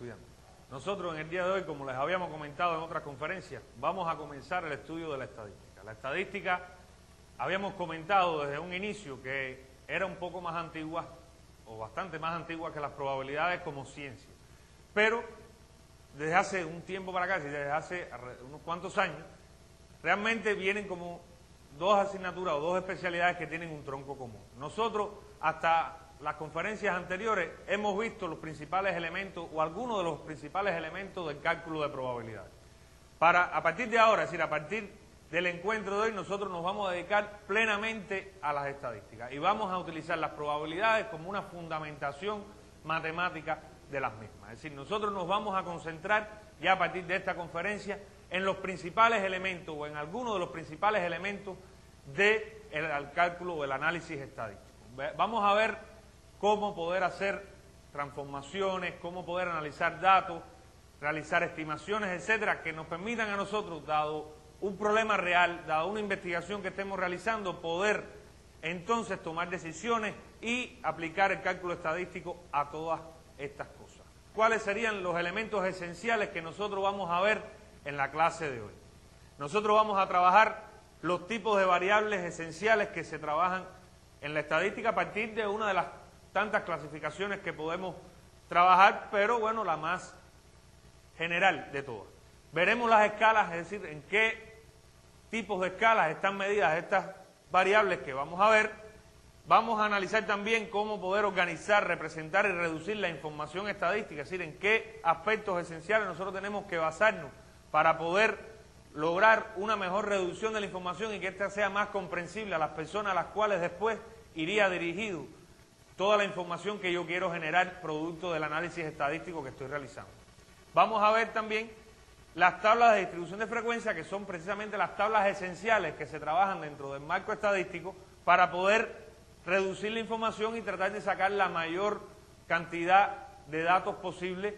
estudiantes. Nosotros en el día de hoy, como les habíamos comentado en otras conferencias, vamos a comenzar el estudio de la estadística. La estadística, habíamos comentado desde un inicio que era un poco más antigua, o bastante más antigua que las probabilidades como ciencia. Pero desde hace un tiempo para acá, desde hace unos cuantos años, realmente vienen como dos asignaturas o dos especialidades que tienen un tronco común. Nosotros, hasta las conferencias anteriores, hemos visto los principales elementos o algunos de los principales elementos del cálculo de probabilidades. A partir de ahora, es decir, a partir del encuentro de hoy, nosotros nos vamos a dedicar plenamente a las estadísticas y vamos a utilizar las probabilidades como una fundamentación matemática de las mismas. Es decir, nosotros nos vamos a concentrar ya a partir de esta conferencia en los principales elementos o en algunos de los principales elementos del cálculo o el análisis estadístico. Vamos a ver cómo poder hacer transformaciones, cómo poder analizar datos, realizar estimaciones, etcétera, que nos permitan a nosotros, dado un problema real, dado una investigación que estemos realizando, poder entonces tomar decisiones y aplicar el cálculo estadístico a todas estas cosas. ¿Cuáles serían los elementos esenciales que nosotros vamos a ver en la clase de hoy? Nosotros vamos a trabajar los tipos de variables esenciales que se trabajan en la estadística a partir de una de las tantas clasificaciones que podemos trabajar, pero bueno, la más general de todas. Veremos las escalas, es decir, en qué tipos de escalas están medidas estas variables que vamos a ver. Vamos a analizar también cómo poder organizar, representar y reducir la información estadística, es decir, en qué aspectos esenciales nosotros tenemos que basarnos para poder lograr una mejor reducción de la información y que ésta sea más comprensible a las personas a las cuales después iría dirigido toda la información que yo quiero generar producto del análisis estadístico que estoy realizando. Vamos a ver también las tablas de distribución de frecuencia, que son precisamente las tablas esenciales que se trabajan dentro del marco estadístico para poder reducir la información y tratar de sacar la mayor cantidad de datos posible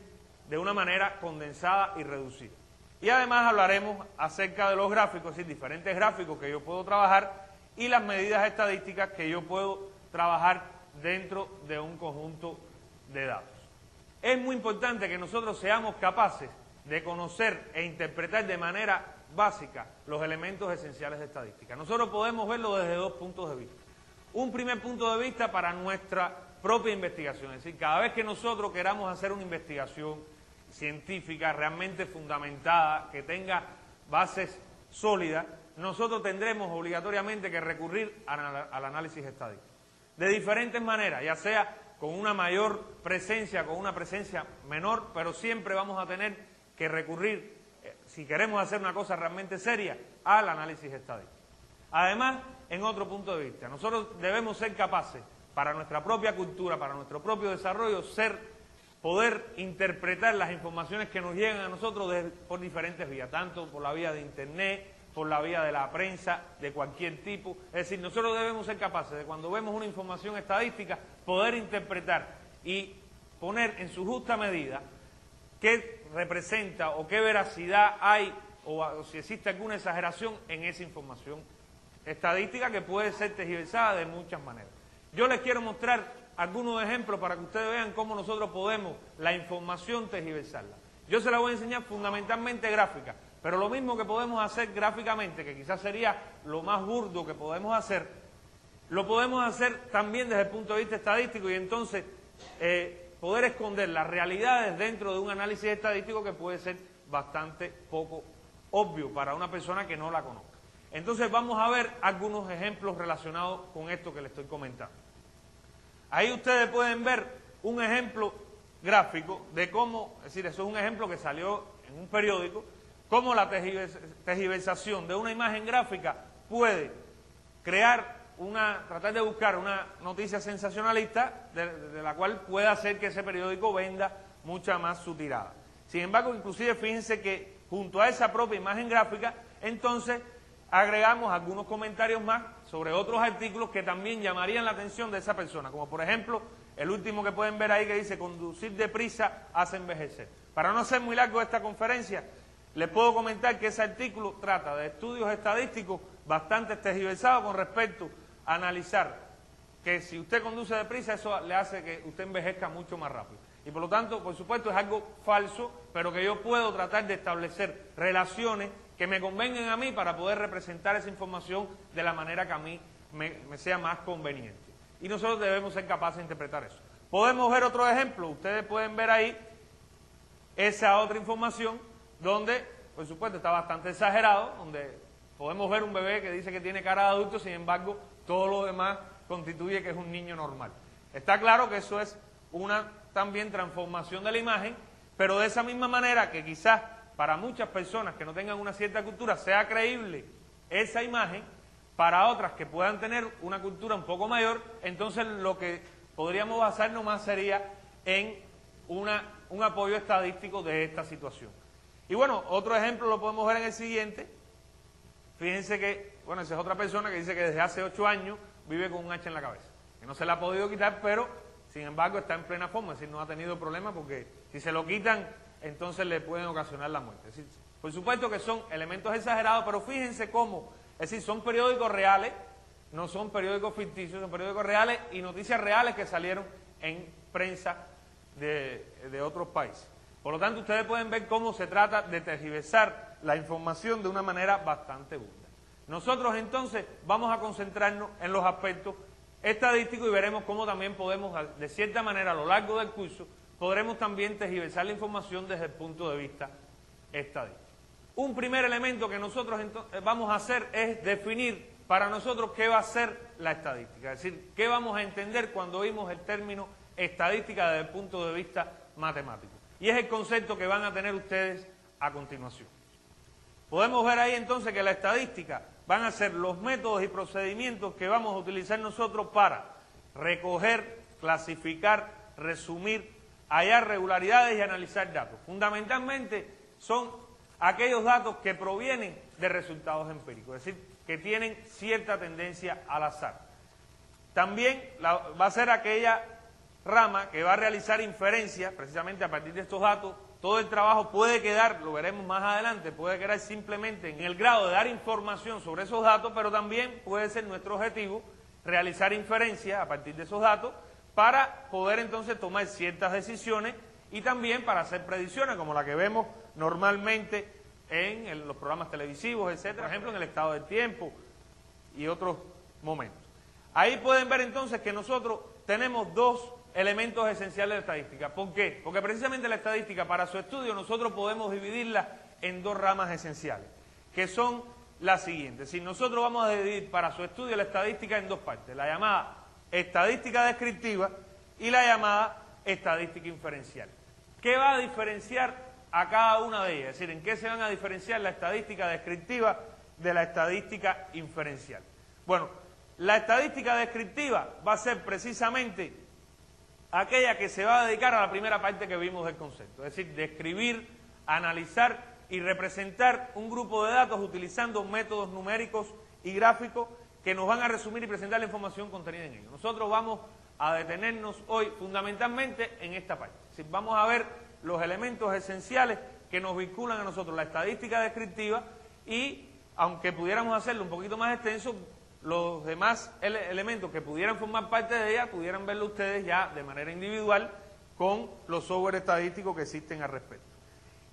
de una manera condensada y reducida. Y además hablaremos acerca de los gráficos, es decir, diferentes gráficos que yo puedo trabajar y las medidas estadísticas que yo puedo trabajar dentro de un conjunto de datos. Es muy importante que nosotros seamos capaces de conocer e interpretar de manera básica los elementos esenciales de estadística. Nosotros podemos verlo desde dos puntos de vista. Un primer punto de vista para nuestra propia investigación, es decir, cada vez que nosotros queramos hacer una investigación científica realmente fundamentada, que tenga bases sólidas, nosotros tendremos obligatoriamente que recurrir al análisis estadístico. De diferentes maneras, ya sea con una mayor presencia, con una presencia menor, pero siempre vamos a tener que recurrir, si queremos hacer una cosa realmente seria, al análisis estadístico. Además, en otro punto de vista, nosotros debemos ser capaces, para nuestra propia cultura, para nuestro propio desarrollo, poder interpretar las informaciones que nos llegan a nosotros por diferentes vías, tanto por la vía de Internet, por la vía de la prensa, de cualquier tipo. Es decir, nosotros debemos ser capaces de, cuando vemos una información estadística, poder interpretar y poner en su justa medida qué representa o qué veracidad hay o si existe alguna exageración en esa información estadística, que puede ser tergiversada de muchas maneras. Yo les quiero mostrar algunos ejemplos para que ustedes vean cómo nosotros podemos la información tergiversarla. Yo se la voy a enseñar fundamentalmente gráfica, pero lo mismo que podemos hacer gráficamente, que quizás sería lo más burdo que podemos hacer, lo podemos hacer también desde el punto de vista estadístico y entonces poder esconder las realidades dentro de un análisis estadístico que puede ser bastante poco obvio para una persona que no la conozca. Entonces vamos a ver algunos ejemplos relacionados con esto que les estoy comentando. Ahí ustedes pueden ver un ejemplo gráfico de cómo, es decir, eso es un ejemplo que salió en un periódico, cómo la tergiversación de una imagen gráfica puede tratar de buscar una noticia sensacionalista de la cual pueda hacer que ese periódico venda mucha más su tirada. Sin embargo, inclusive fíjense que junto a esa propia imagen gráfica, entonces agregamos algunos comentarios más sobre otros artículos que también llamarían la atención de esa persona, como por ejemplo el último que pueden ver ahí que dice: conducir deprisa hace envejecer. Para no hacer muy largo esta conferencia, les puedo comentar que ese artículo trata de estudios estadísticos bastante tergiversados con respecto a analizar que si usted conduce deprisa, eso le hace que usted envejezca mucho más rápido. Y por lo tanto, por supuesto, es algo falso, pero que yo puedo tratar de establecer relaciones que me convengan a mí para poder representar esa información de la manera que a mí me sea más conveniente. Y nosotros debemos ser capaces de interpretar eso. Podemos ver otro ejemplo. Ustedes pueden ver ahí esa otra información donde, por supuesto, está bastante exagerado, donde podemos ver un bebé que dice que tiene cara de adulto, sin embargo, todo lo demás constituye que es un niño normal. Está claro que eso es una también transformación de la imagen, pero de esa misma manera que quizás para muchas personas que no tengan una cierta cultura sea creíble esa imagen, para otras que puedan tener una cultura un poco mayor, entonces lo que podríamos basarnos más sería en un apoyo estadístico de esta situación. Y bueno, otro ejemplo lo podemos ver en el siguiente. Fíjense que, bueno, esa es otra persona que dice que desde hace 8 años vive con un hacha en la cabeza, que no se la ha podido quitar, pero sin embargo está en plena forma, es decir, no ha tenido problemas porque si se lo quitan, entonces le pueden ocasionar la muerte. Es decir, por supuesto que son elementos exagerados, pero fíjense cómo, es decir, son periódicos reales, no son periódicos ficticios, son periódicos reales y noticias reales que salieron en prensa de otros países. Por lo tanto, ustedes pueden ver cómo se trata de tergiversar la información de una manera bastante burda. Nosotros entonces vamos a concentrarnos en los aspectos estadísticos y veremos cómo también podemos, de cierta manera, a lo largo del curso, podremos también tergiversar la información desde el punto de vista estadístico. Un primer elemento que nosotros vamos a hacer es definir para nosotros qué va a ser la estadística, es decir, qué vamos a entender cuando oímos el término estadística desde el punto de vista matemático. Y es el concepto que van a tener ustedes a continuación. Podemos ver ahí entonces que la estadística van a ser los métodos y procedimientos que vamos a utilizar nosotros para recoger, clasificar, resumir, hallar regularidades y analizar datos. Fundamentalmente son aquellos datos que provienen de resultados empíricos, es decir, que tienen cierta tendencia al azar. También va a ser aquella rama que va a realizar inferencias precisamente a partir de estos datos. Todo el trabajo puede quedar, lo veremos más adelante, puede quedar simplemente en el grado de dar información sobre esos datos, pero también puede ser nuestro objetivo realizar inferencias a partir de esos datos para poder entonces tomar ciertas decisiones y también para hacer predicciones como la que vemos normalmente en los programas televisivos, etcétera, por ejemplo en el estado del tiempo y otros momentos. Ahí pueden ver entonces que nosotros tenemos dos elementos esenciales de la estadística. ¿Por qué? Porque precisamente la estadística, para su estudio, nosotros podemos dividirla en dos ramas esenciales, que son las siguientes. Si nosotros vamos a dividir para su estudio la estadística en dos partes, la llamada estadística descriptiva y la llamada estadística inferencial. ¿Qué va a diferenciar a cada una de ellas? Es decir, ¿en qué se van a diferenciar la estadística descriptiva de la estadística inferencial? Bueno, la estadística descriptiva va a ser precisamente aquella que se va a dedicar a la primera parte que vimos del concepto, es decir, describir, analizar y representar un grupo de datos utilizando métodos numéricos y gráficos que nos van a resumir y presentar la información contenida en ellos. Nosotros vamos a detenernos hoy fundamentalmente en esta parte, es decir, vamos a ver los elementos esenciales que nos vinculan a nosotros la estadística descriptiva y, aunque pudiéramos hacerlo un poquito más extenso, los demás elementos que pudieran formar parte de ella, pudieran verlo ustedes ya de manera individual con los software estadísticos que existen al respecto.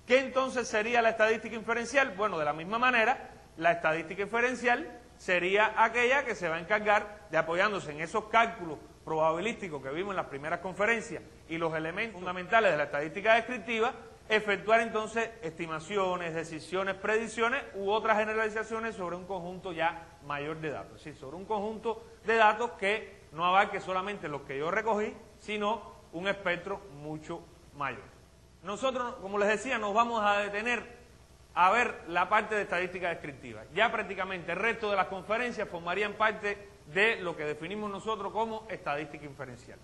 ¿Qué entonces sería la estadística inferencial? Bueno, de la misma manera, la estadística inferencial sería aquella que se va a encargar de, apoyándose en esos cálculos probabilísticos que vimos en las primeras conferencias y los elementos fundamentales de la estadística descriptiva, efectuar entonces estimaciones, decisiones, predicciones u otras generalizaciones sobre un conjunto ya mayor de datos, es decir, sobre un conjunto de datos que no abarque solamente los que yo recogí, sino un espectro mucho mayor. Nosotros, como les decía, nos vamos a detener a ver la parte de estadística descriptiva. Ya prácticamente el resto de las conferencias formarían parte de lo que definimos nosotros como estadística inferencial.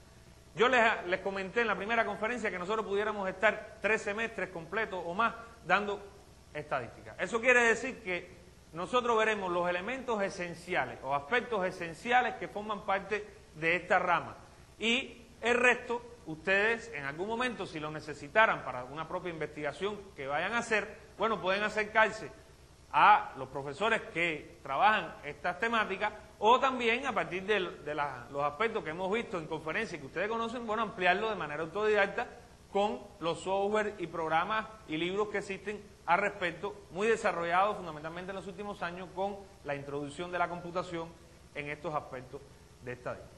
Yo les comenté en la primera conferencia que nosotros pudiéramos estar 3 semestres completos o más dando estadística. Eso quiere decir que nosotros veremos los elementos esenciales o aspectos esenciales que forman parte de esta rama. Y el resto, ustedes en algún momento, si lo necesitaran para una propia investigación que vayan a hacer, bueno, pueden acercarse a los profesores que trabajan estas temáticas o también a partir de los aspectos que hemos visto en conferencias que ustedes conocen, bueno, ampliarlo de manera autodidacta con los software y programas y libros que existen al respecto, muy desarrollados fundamentalmente en los últimos años con la introducción de la computación en estos aspectos de estadística.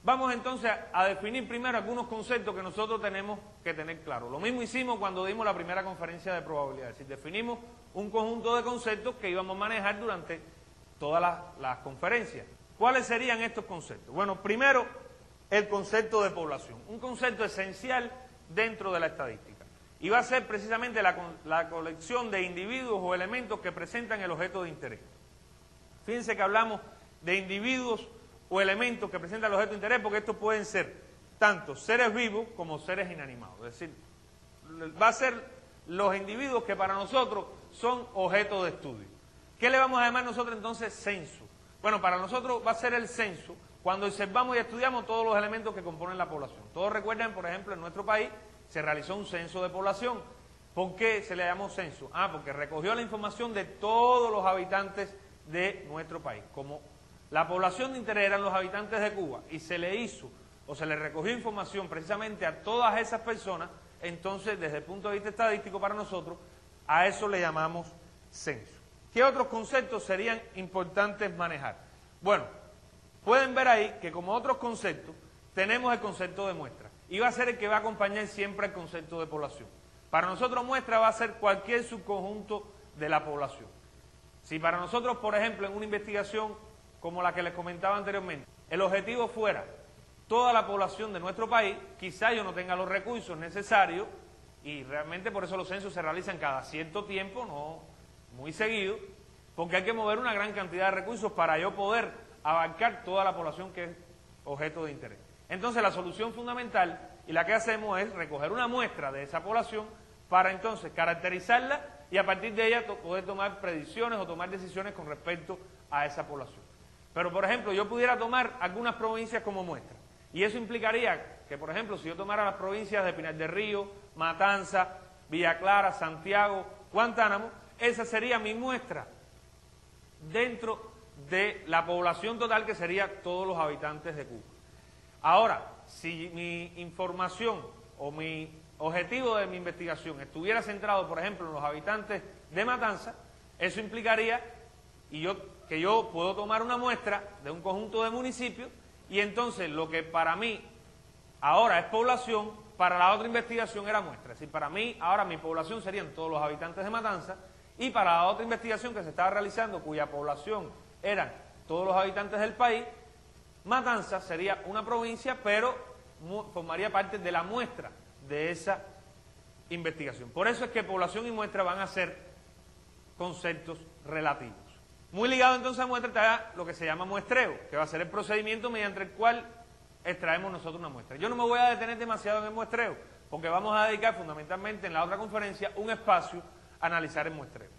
Vamos entonces a definir primero algunos conceptos que nosotros tenemos que tener claros. Lo mismo hicimos cuando dimos la primera conferencia de probabilidad, es decir, definimos un conjunto de conceptos que íbamos a manejar durante todas las conferencias. ¿Cuáles serían estos conceptos? Bueno, primero, el concepto de población, un concepto esencial dentro de la estadística. Y va a ser precisamente la colección de individuos o elementos que presentan el objeto de interés. Fíjense que hablamos de individuos o elementos que presentan el objeto de interés, porque estos pueden ser tanto seres vivos como seres inanimados. Es decir, va a ser los individuos que para nosotros son objeto de estudio. ¿Qué le vamos a llamar nosotros entonces? Censo. Bueno, para nosotros va a ser el censo cuando observamos y estudiamos todos los elementos que componen la población. Todos recuerdan, por ejemplo, en nuestro país se realizó un censo de población. ¿Por qué se le llamó censo? Porque recogió la información de todos los habitantes de nuestro país. Como la población de interés eran los habitantes de Cuba y se le hizo o se le recogió información precisamente a todas esas personas, entonces desde el punto de vista estadístico para nosotros, a eso le llamamos censo. ¿Qué otros conceptos serían importantes manejar? Bueno, pueden ver ahí que como otros conceptos tenemos el concepto de muestra y va a ser el que va a acompañar siempre el concepto de población. Para nosotros muestra va a ser cualquier subconjunto de la población. Si para nosotros, por ejemplo, en una investigación como la que les comentaba anteriormente, el objetivo fuera toda la población de nuestro país, quizá yo no tenga los recursos necesarios y realmente por eso los censos se realizan cada cierto tiempo, no muy seguido, porque hay que mover una gran cantidad de recursos para yo poder abarcar toda la población que es objeto de interés. Entonces la solución fundamental y la que hacemos es recoger una muestra de esa población para entonces caracterizarla y a partir de ella poder tomar predicciones o tomar decisiones con respecto a esa población. Pero por ejemplo yo pudiera tomar algunas provincias como muestra y eso implicaría que por ejemplo si yo tomara las provincias de Pinar del Río, Matanza, Villa Clara, Santiago, Guantánamo, esa sería mi muestra dentro de la población total que sería todos los habitantes de Cuba. Ahora, si mi información o mi objetivo de mi investigación estuviera centrado, por ejemplo, en los habitantes de Matanza, eso implicaría que yo puedo tomar una muestra de un conjunto de municipios y entonces lo que para mí ahora es población, para la otra investigación era muestra. Es decir, para mí ahora mi población serían todos los habitantes de Matanza y para la otra investigación que se estaba realizando, cuya población eran todos los habitantes del país, Matanza sería una provincia, pero formaría parte de la muestra de esa investigación. Por eso es que población y muestra van a ser conceptos relativos. Muy ligado entonces a muestra está lo que se llama muestreo, que va a ser el procedimiento mediante el cual extraemos nosotros una muestra. Yo no me voy a detener demasiado en el muestreo, porque vamos a dedicar fundamentalmente en la otra conferencia un espacio a analizar el muestreo.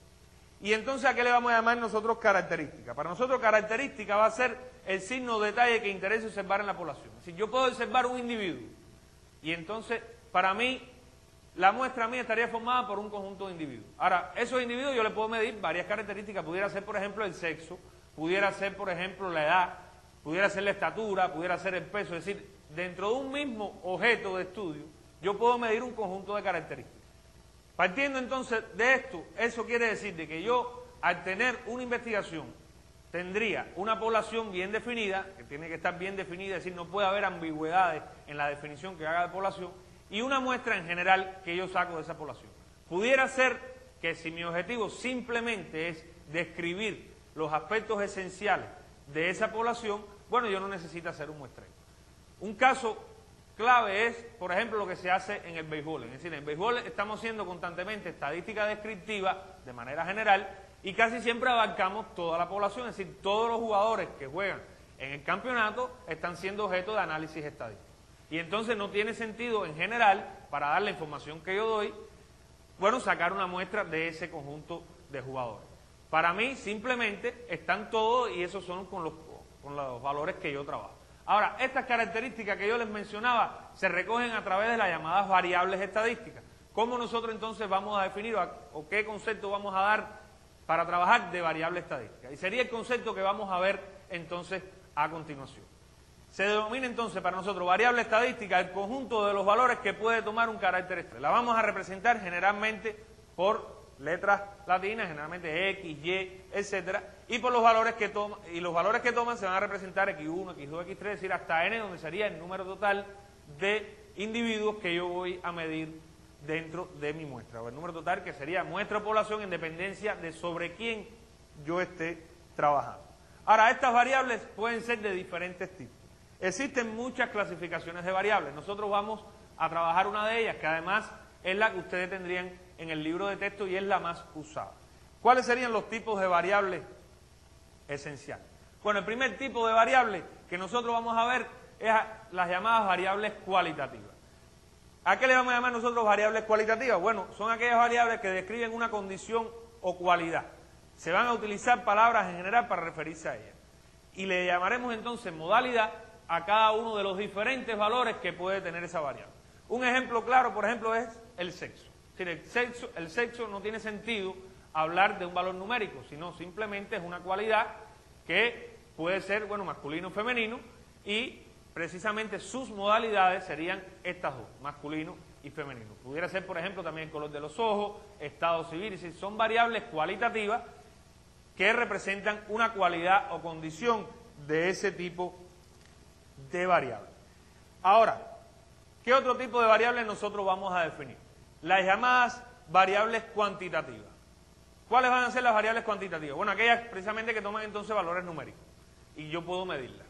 Y entonces, ¿a qué le vamos a llamar nosotros característica? Para nosotros característica va a ser el signo o detalle que interesa observar en la población. Es decir, yo puedo observar un individuo y entonces, para mí, la muestra mía estaría formada por un conjunto de individuos. Ahora, esos individuos yo le puedo medir varias características. Pudiera ser, por ejemplo, el sexo, pudiera ser, por ejemplo, la edad, pudiera ser la estatura, pudiera ser el peso. Es decir, dentro de un mismo objeto de estudio, yo puedo medir un conjunto de características. Partiendo entonces de esto, eso quiere decir de que yo, al tener una investigación, tendría una población bien definida, que tiene que estar bien definida, es decir, no puede haber ambigüedades en la definición que haga de población, y una muestra en general que yo saco de esa población. Pudiera ser que si mi objetivo simplemente es describir los aspectos esenciales de esa población, bueno, yo no necesito hacer un muestreo. Un caso clave es, por ejemplo, lo que se hace en el béisbol. Es decir, en el béisbol estamos haciendo constantemente estadística descriptiva de manera general y casi siempre abarcamos toda la población. Es decir, todos los jugadores que juegan en el campeonato están siendo objeto de análisis estadístico. Y entonces no tiene sentido en general, para dar la información que yo doy, bueno, sacar una muestra de ese conjunto de jugadores. Para mí simplemente están todos y esos son con los valores que yo trabajo. Ahora, estas características que yo les mencionaba se recogen a través de las llamadas variables estadísticas. ¿Cómo nosotros entonces vamos a definir o qué concepto vamos a dar para trabajar de variable estadística? Y sería el concepto que vamos a ver entonces a continuación. Se denomina entonces para nosotros variable estadística el conjunto de los valores que puede tomar un carácter extra. La vamos a representar generalmente por letras latinas, generalmente X, Y, etcétera, y por los valores que toma, y los valores que toman se van a representar X1, X2, X3, es decir, hasta N, donde sería el número total de individuos que yo voy a medir dentro de mi muestra, o el número total que sería muestra o población en dependencia de sobre quién yo esté trabajando. Ahora, estas variables pueden ser de diferentes tipos. Existen muchas clasificaciones de variables. Nosotros vamos a trabajar una de ellas, que además es la que ustedes tendrían en el libro de texto y es la más usada. ¿Cuáles serían los tipos de variables esenciales? Bueno, el primer tipo de variable que nosotros vamos a ver es las llamadas variables cualitativas. ¿A qué le vamos a llamar nosotros variables cualitativas? Bueno, son aquellas variables que describen una condición o cualidad. Se van a utilizar palabras en general para referirse a ellas. Y le llamaremos entonces modalidad a cada uno de los diferentes valores que puede tener esa variable. Un ejemplo claro, por ejemplo, es el sexo. Es decir, el sexo no tiene sentido hablar de un valor numérico, sino simplemente es una cualidad que puede ser, bueno, masculino o femenino, y precisamente sus modalidades serían estas dos, masculino y femenino. Pudiera ser, por ejemplo, también el color de los ojos, estado civil, es decir, son variables cualitativas que representan una cualidad o condición de ese tipo de variable. Ahora, ¿qué otro tipo de variables nosotros vamos a definir? Las llamadas variables cuantitativas. ¿Cuáles van a ser las variables cuantitativas? Bueno, aquellas precisamente que toman entonces valores numéricos y yo puedo medirlas.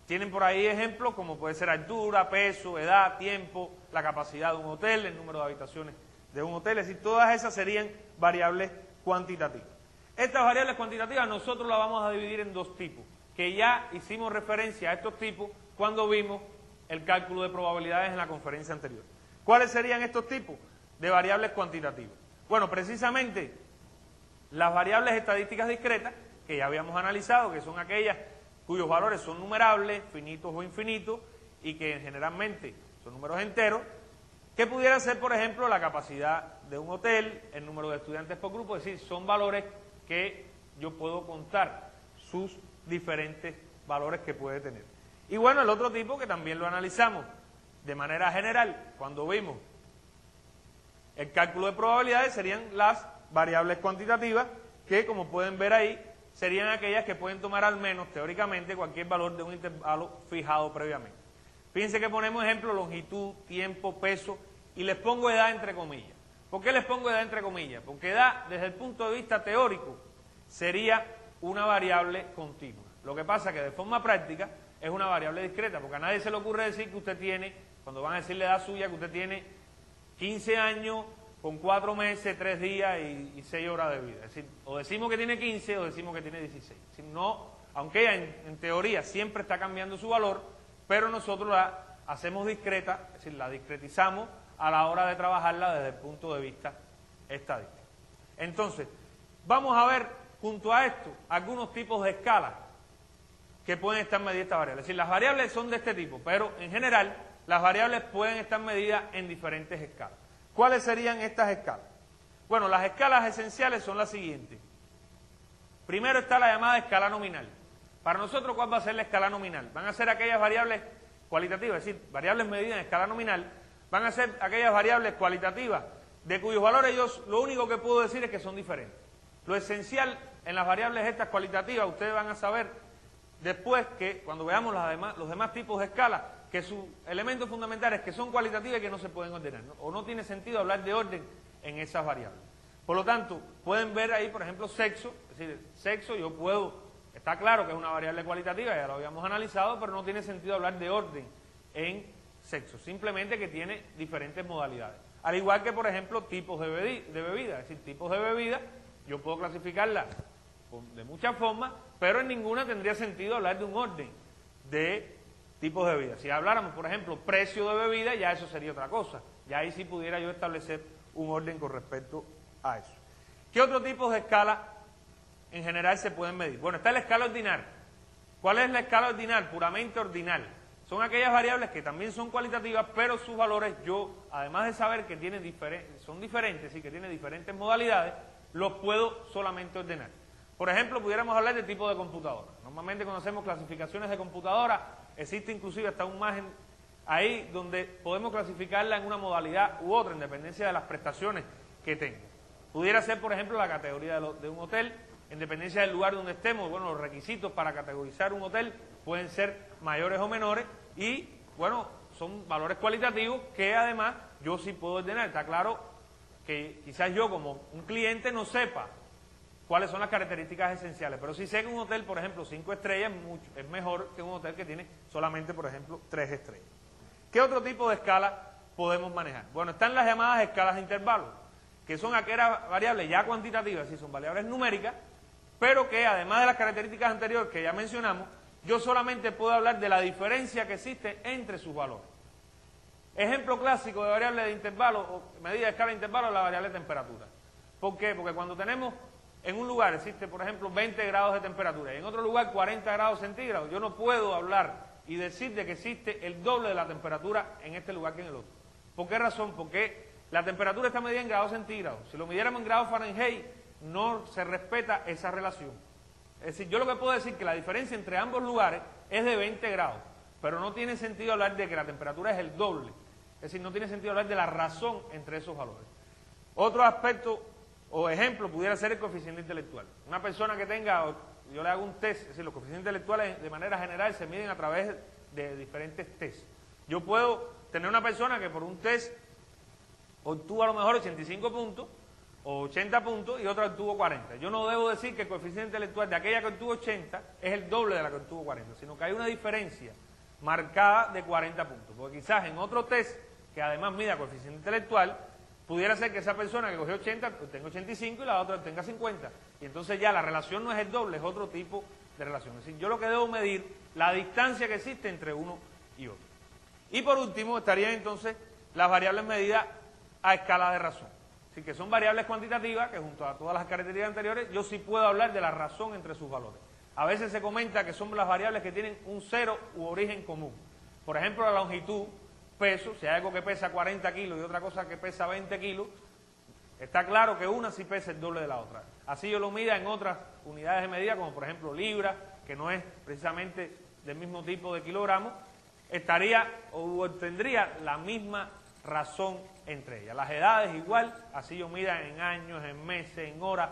Tienen por ahí ejemplos como puede ser altura, peso, edad, tiempo, la capacidad de un hotel, el número de habitaciones de un hotel, es decir, todas esas serían variables cuantitativas. Estas variables cuantitativas nosotros las vamos a dividir en dos tipos, que ya hicimos referencia a estos tipos cuando vimos el cálculo de probabilidades en la conferencia anterior. ¿Cuáles serían estos tipos de variables cuantitativas? Bueno, precisamente las variables estadísticas discretas, que ya habíamos analizado, que son aquellas cuyos valores son numerables, finitos o infinitos, y que generalmente son números enteros, que pudiera ser, por ejemplo, la capacidad de un hotel, el número de estudiantes por grupo, es decir, son valores que yo puedo contar sus diferentes valores que puede tener. Y bueno, el otro tipo que también lo analizamos de manera general, cuando vimos el cálculo de probabilidades, serían las variables cuantitativas, que como pueden ver ahí, serían aquellas que pueden tomar al menos, teóricamente, cualquier valor de un intervalo fijado previamente. Fíjense que ponemos ejemplo longitud, tiempo, peso, y les pongo edad entre comillas. ¿Por qué les pongo edad entre comillas? Porque edad, desde el punto de vista teórico, sería una variable continua. Lo que pasa es que de forma práctica es una variable discreta, porque a nadie se le ocurre decir que usted tiene, cuando van a decir la edad suya, que usted tiene 15 años con 4 meses, 3 días y 6 horas de vida. Es decir, o decimos que tiene 15 o decimos que tiene 16. Es decir, no, aunque ella en teoría siempre está cambiando su valor, pero nosotros la hacemos discreta, es decir, la discretizamos a la hora de trabajarla desde el punto de vista estadístico. Entonces, vamos a ver junto a esto algunos tipos de escalas que pueden estar medidas estas variables. Es decir, las variables son de este tipo, pero en general las variables pueden estar medidas en diferentes escalas. ¿Cuáles serían estas escalas? Bueno, las escalas esenciales son las siguientes. Primero está la llamada escala nominal. Para nosotros, ¿cuál va a ser la escala nominal? Van a ser aquellas variables cualitativas, es decir, variables medidas en escala nominal, van a ser aquellas variables cualitativas de cuyos valores yo lo único que puedo decir es que son diferentes. Lo esencial en las variables estas cualitativas, ustedes van a saber después que cuando veamos los demás tipos de escalas, que su elemento fundamental es que son cualitativas y que no se pueden ordenar, ¿no? O no tiene sentido hablar de orden en esas variables. Por lo tanto, pueden ver ahí, por ejemplo, sexo, es decir, sexo yo puedo, está claro que es una variable cualitativa, ya lo habíamos analizado, pero no tiene sentido hablar de orden en sexo, simplemente que tiene diferentes modalidades. Al igual que, por ejemplo, tipos de bebida, es decir, tipos de bebida, yo puedo clasificarlas de muchas formas, pero en ninguna tendría sentido hablar de un orden de tipos de bebida. Si habláramos, por ejemplo, precio de bebida, ya eso sería otra cosa. Ya ahí sí pudiera yo establecer un orden con respecto a eso. ¿Qué otro tipo de escala en general se pueden medir? Bueno, está la escala ordinal. ¿Cuál es la escala ordinal? Puramente ordinal. Son aquellas variables que también son cualitativas, pero sus valores yo, además de saber que son diferentes y que tienen diferentes modalidades, los puedo solamente ordenar. Por ejemplo, pudiéramos hablar de tipo de computadora. Normalmente cuando hacemos clasificaciones de computadora, existe inclusive hasta un margen ahí donde podemos clasificarla en una modalidad u otra, en dependencia de las prestaciones que tenga. Pudiera ser, por ejemplo, la categoría de un hotel, en dependencia del lugar donde estemos. Bueno, los requisitos para categorizar un hotel pueden ser mayores o menores y, bueno, son valores cualitativos que además yo sí puedo ordenar. Está claro que quizás yo como un cliente no sepa cuáles son las características esenciales, pero sí sé que un hotel, por ejemplo, 5 estrellas es mejor que un hotel que tiene solamente, por ejemplo, 3 estrellas. ¿Qué otro tipo de escala podemos manejar? Bueno, están las llamadas escalas de intervalos, que son aquellas variables ya cuantitativas, es decir, son variables numéricas, pero que además de las características anteriores que ya mencionamos, yo solamente puedo hablar de la diferencia que existe entre sus valores. Ejemplo clásico de variable de intervalo o medida de escala de intervalo es la variable de temperatura. ¿Por qué? Porque cuando tenemos en un lugar existe, por ejemplo, 20 grados de temperatura y en otro lugar 40 grados centígrados, yo no puedo hablar y decir de que existe el doble de la temperatura en este lugar que en el otro. ¿Por qué razón? Porque la temperatura está medida en grados centígrados. Si lo midiéramos en grados Fahrenheit, no se respeta esa relación. Es decir, yo lo que puedo decir es que la diferencia entre ambos lugares es de 20 grados, pero no tiene sentido hablar de que la temperatura es el doble. Es decir, no tiene sentido hablar de la razón entre esos valores. Otro aspecto o ejemplo pudiera ser el coeficiente intelectual. Una persona que tenga, yo le hago un test, es decir, los coeficientes intelectuales de manera general se miden a través de diferentes tests. Yo puedo tener una persona que por un test obtuvo a lo mejor 85 puntos o 80 puntos y otra obtuvo 40. Yo no debo decir que el coeficiente intelectual de aquella que obtuvo 80 es el doble de la que obtuvo 40, sino que hay una diferencia marcada de 40 puntos. Porque quizás en otro test, que además mida coeficiente intelectual, pudiera ser que esa persona que cogió 80 tenga 85 y la otra tenga 50. Y entonces ya la relación no es el doble, es otro tipo de relación. Es decir, yo lo que debo medir la distancia que existe entre uno y otro. Y por último estarían entonces las variables medidas a escala de razón. Así que son variables cuantitativas que junto a todas las características anteriores yo sí puedo hablar de la razón entre sus valores. A veces se comenta que son las variables que tienen un cero u origen común. Por ejemplo, la longitud, peso, si hay algo que pesa 40 kilos y otra cosa que pesa 20 kilos, está claro que una sí pesa el doble de la otra. Así yo lo mida en otras unidades de medida, como por ejemplo libra, que no es precisamente del mismo tipo de kilogramos, estaría o tendría la misma razón entre ellas. Las edades igual, así yo mida en años, en meses, en horas.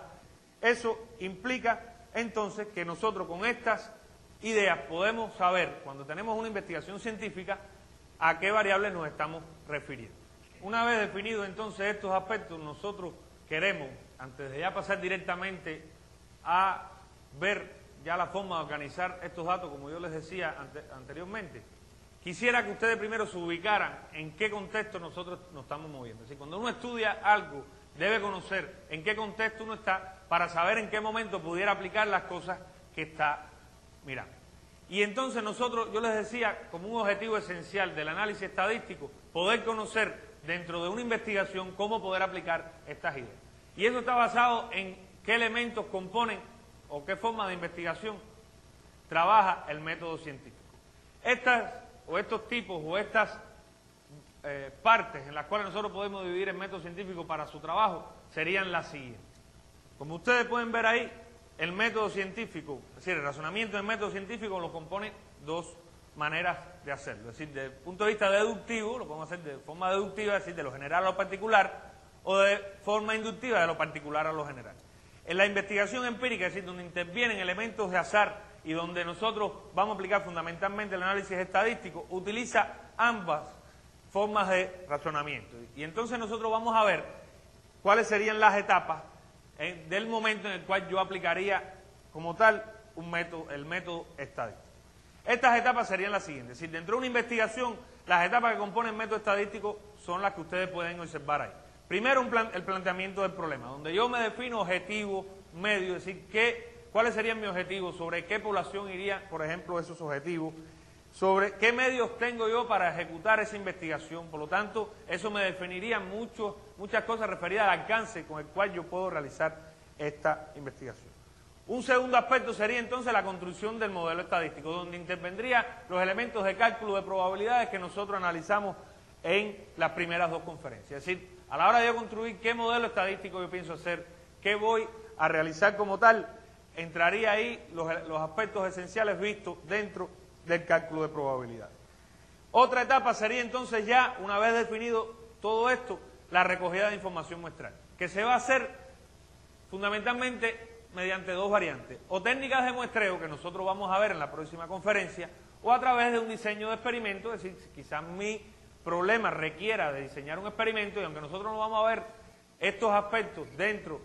Eso implica entonces que nosotros con estas ideas podemos saber, cuando tenemos una investigación científica, a qué variables nos estamos refiriendo. Una vez definidos entonces estos aspectos, nosotros queremos, antes de ya pasar directamente a ver ya la forma de organizar estos datos, como yo les decía anteriormente, quisiera que ustedes primero se ubicaran en qué contexto nosotros nos estamos moviendo. Es decir, cuando uno estudia algo, debe conocer en qué contexto uno está para saber en qué momento pudiera aplicar las cosas que está mirando. Y entonces nosotros, yo les decía, como un objetivo esencial del análisis estadístico, poder conocer dentro de una investigación cómo poder aplicar estas ideas. Y eso está basado en qué elementos componen o qué forma de investigación trabaja el método científico. Estos tipos o estas partes en las cuales nosotros podemos dividir el método científico para su trabajo serían las siguientes. Como ustedes pueden ver ahí, el método científico, es decir, el razonamiento del método científico lo compone dos maneras de hacerlo. Es decir, desde el punto de vista deductivo, lo podemos hacer de forma deductiva, es decir, de lo general a lo particular, o de forma inductiva, de lo particular a lo general. En la investigación empírica, es decir, donde intervienen elementos de azar y donde nosotros vamos a aplicar fundamentalmente el análisis estadístico, utiliza ambas formas de razonamiento. Y entonces nosotros vamos a ver cuáles serían las etapas del momento en el cual yo aplicaría como tal el método estadístico. Estas etapas serían las siguientes. Es decir, dentro de una investigación, las etapas que componen el método estadístico son las que ustedes pueden observar ahí. Primero, el planteamiento del problema, donde yo me defino objetivo, medio, es decir, cuáles serían mis objetivos, sobre qué población irían, por ejemplo, esos objetivos, sobre qué medios tengo yo para ejecutar esa investigación. Por lo tanto, eso me definiría muchas cosas referidas al alcance con el cual yo puedo realizar esta investigación. Un segundo aspecto sería entonces la construcción del modelo estadístico, donde intervendrían los elementos de cálculo de probabilidades que nosotros analizamos en las primeras dos conferencias. Es decir, a la hora de yo construir qué modelo estadístico yo pienso hacer, qué voy a realizar como tal, entraría ahí los aspectos esenciales vistos dentro del cálculo de probabilidades. Otra etapa sería entonces ya, una vez definido todo esto, la recogida de información muestral, que se va a hacer fundamentalmente mediante dos variantes, o técnicas de muestreo, que nosotros vamos a ver en la próxima conferencia, o a través de un diseño de experimento, es decir, quizás mi problema requiera de diseñar un experimento, y aunque nosotros no vamos a ver estos aspectos dentro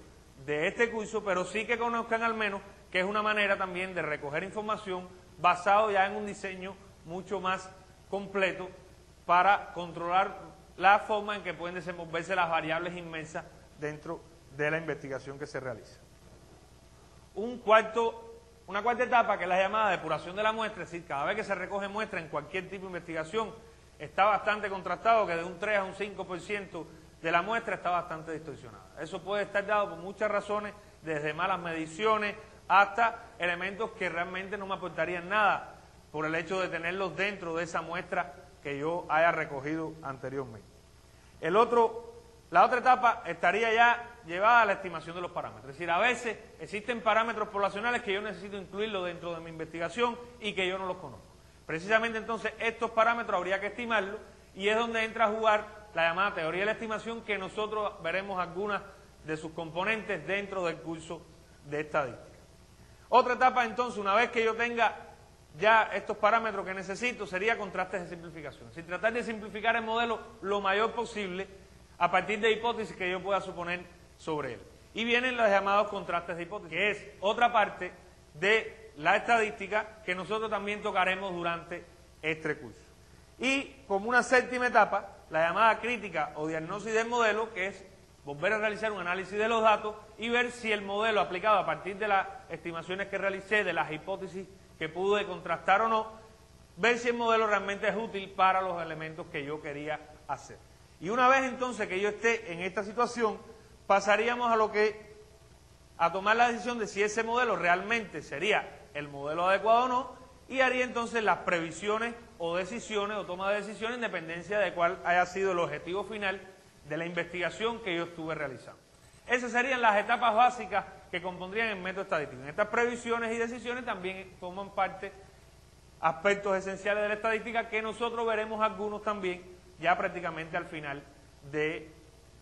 de este curso, pero sí que conozcan al menos que es una manera también de recoger información basado ya en un diseño mucho más completo para controlar la forma en que pueden desenvolverse las variables inmensas dentro de la investigación que se realiza. Una cuarta etapa, que es la llamada depuración de la muestra, es decir, cada vez que se recoge muestra en cualquier tipo de investigación, está bastante contrastado que de un 3 a un 5% de la muestra está bastante distorsionada. Eso puede estar dado por muchas razones, desde malas mediciones hasta elementos que realmente no me aportarían nada por el hecho de tenerlos dentro de esa muestra que yo haya recogido anteriormente. La otra etapa estaría ya llevada a la estimación de los parámetros. Es decir, a veces existen parámetros poblacionales que yo necesito incluirlos dentro de mi investigación y que yo no los conozco. Precisamente entonces estos parámetros habría que estimarlos y es donde entra a jugar la llamada teoría de la estimación, que nosotros veremos algunas de sus componentes dentro del curso de estadística. Otra etapa entonces, una vez que yo tenga ya estos parámetros que necesito, sería contrastes de simplificación. Es decir, tratar de simplificar el modelo lo mayor posible a partir de hipótesis que yo pueda suponer sobre él. Y vienen los llamados contrastes de hipótesis, que es otra parte de la estadística que nosotros también tocaremos durante este curso. Y como una séptima etapa, la llamada crítica o diagnosis del modelo, que es volver a realizar un análisis de los datos y ver si el modelo aplicado a partir de las estimaciones que realicé, de las hipótesis que pude contrastar o no, ver si el modelo realmente es útil para los elementos que yo quería hacer. Y una vez entonces que yo esté en esta situación, pasaríamos a tomar la decisión de si ese modelo realmente sería el modelo adecuado o no, y haría entonces las previsiones o decisiones o toma de decisiones en dependencia de cuál haya sido el objetivo final de la investigación que yo estuve realizando. Esas serían las etapas básicas que compondrían el método estadístico. En estas previsiones y decisiones también forman parte aspectos esenciales de la estadística que nosotros veremos algunos también ya prácticamente al final de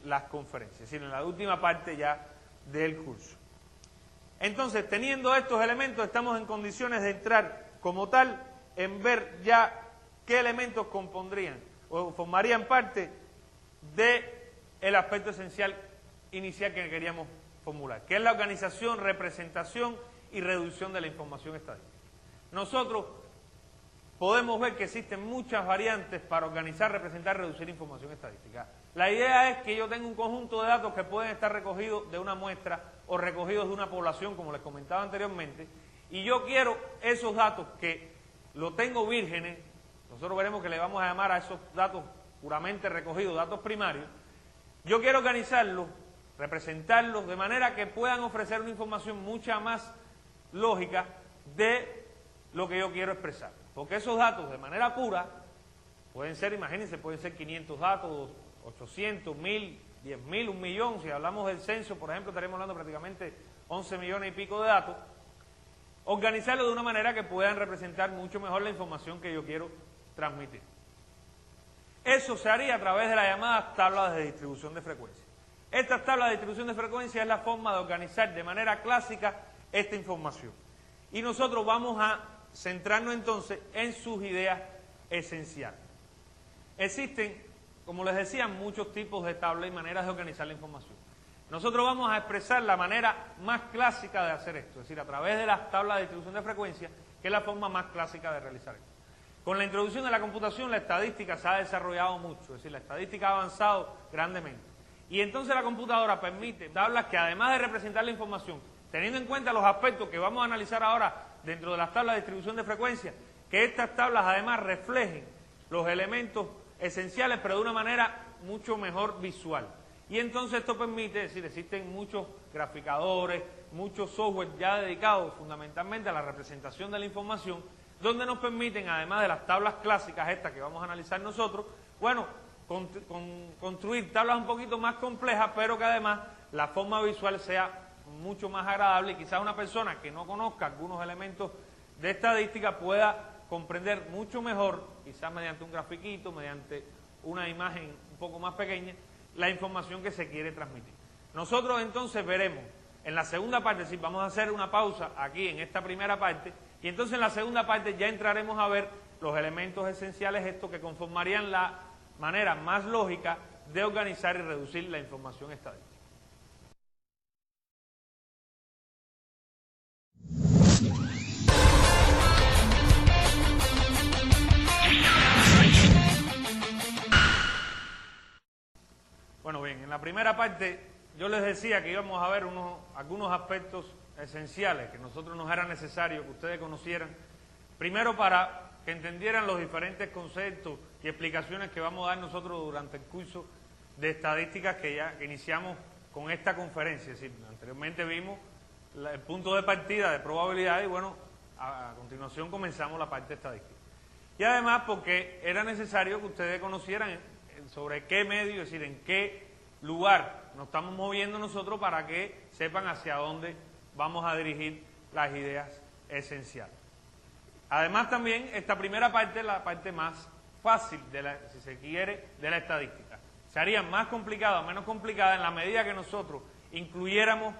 las conferencias, es decir, en la última parte ya del curso. Entonces, teniendo estos elementos, estamos en condiciones de entrar como tal en ver ya qué elementos compondrían o formarían parte del aspecto esencial inicial que queríamos formular, que es la organización, representación y reducción de la información estadística. Nosotros podemos ver que existen muchas variantes para organizar, representar y reducir información estadística. La idea es que yo tenga un conjunto de datos que pueden estar recogidos de una muestra o recogidos de una población, como les comentaba anteriormente, y yo quiero esos datos que lo tengo vírgenes, nosotros veremos que le vamos a llamar a esos datos puramente recogidos, datos primarios, yo quiero organizarlos, representarlos de manera que puedan ofrecer una información mucha más lógica de lo que yo quiero expresar. Porque esos datos de manera pura pueden ser, imagínense, pueden ser 500 datos, 800, 1000, 10.000, 1 millón. Si hablamos del censo, por ejemplo, estaremos hablando prácticamente 11 millones y pico de datos. Organizarlo de una manera que puedan representar mucho mejor la información que yo quiero transmitir. Eso se haría a través de las llamadas tablas de distribución de frecuencia. Estas tablas de distribución de frecuencia es la forma de organizar de manera clásica esta información. Y nosotros vamos a centrarnos entonces en sus ideas esenciales. Existen, como les decía, muchos tipos de tablas y maneras de organizar la información. Nosotros vamos a expresar la manera más clásica de hacer esto, es decir, a través de las tablas de distribución de frecuencia, que es la forma más clásica de realizar esto. Con la introducción de la computación, la estadística se ha desarrollado mucho, es decir, la estadística ha avanzado grandemente. Y entonces la computadora permite tablas que, además de representar la información, teniendo en cuenta los aspectos que vamos a analizar ahora dentro de las tablas de distribución de frecuencia, que estas tablas además reflejen los elementos esenciales, pero de una manera mucho mejor visual. Y entonces esto permite, es decir, existen muchos graficadores, muchos software ya dedicados fundamentalmente a la representación de la información, donde nos permiten, además de las tablas clásicas estas que vamos a analizar nosotros, bueno, construir tablas un poquito más complejas, pero que además la forma visual sea mucho más agradable y quizás una persona que no conozca algunos elementos de estadística pueda comprender mucho mejor, quizás mediante un grafiquito, mediante una imagen un poco más pequeña, la información que se quiere transmitir. Nosotros entonces veremos en la segunda parte, sí, vamos a hacer una pausa aquí en esta primera parte, y entonces en la segunda parte ya entraremos a ver los elementos esenciales, estos que conformarían la manera más lógica de organizar y reducir la información estadística. Bueno, bien, en la primera parte yo les decía que íbamos a ver algunos aspectos esenciales que nosotros nos era necesario que ustedes conocieran, primero para que entendieran los diferentes conceptos y explicaciones que vamos a dar nosotros durante el curso de estadísticas que iniciamos con esta conferencia. Es decir, anteriormente vimos el punto de partida de probabilidad y bueno, a continuación comenzamos la parte estadística. Y además porque era necesario que ustedes conocieran sobre qué medio, es decir, en qué lugar nos estamos moviendo nosotros para que sepan hacia dónde vamos a dirigir las ideas esenciales. Además también esta primera parte es la parte más fácil, si se quiere, de la estadística. Se haría más complicada o menos complicada en la medida que nosotros incluyéramos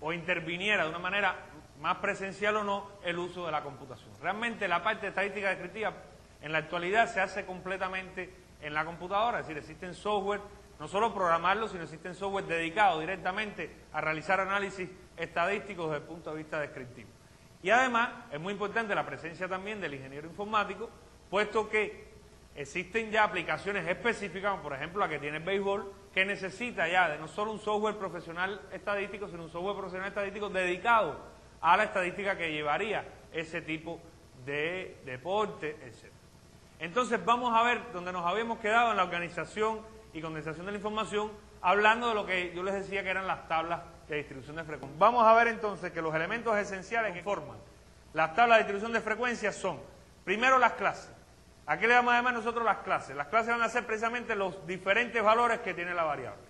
o interviniera de una manera más presencial o no el uso de la computación. Realmente la parte de estadística descriptiva en la actualidad se hace completamente en la computadora, es decir, existen software, no solo programarlo, sino existen software dedicados directamente a realizar análisis estadísticos desde el punto de vista descriptivo. Y además es muy importante la presencia también del ingeniero informático, puesto que existen ya aplicaciones específicas, como por ejemplo la que tiene el béisbol, que necesita ya de no solo un software profesional estadístico, sino un software profesional estadístico dedicado a la estadística que llevaría ese tipo de deporte, etc. Entonces vamos a ver donde nos habíamos quedado en la organización y condensación de la información, hablando de lo que yo les decía que eran las tablas de distribución de frecuencia. Vamos a ver entonces que los elementos esenciales que forman las tablas de distribución de frecuencia son, primero, las clases. ¿A qué le vamos a llamar nosotros las clases? Las clases van a ser precisamente los diferentes valores que tiene la variable.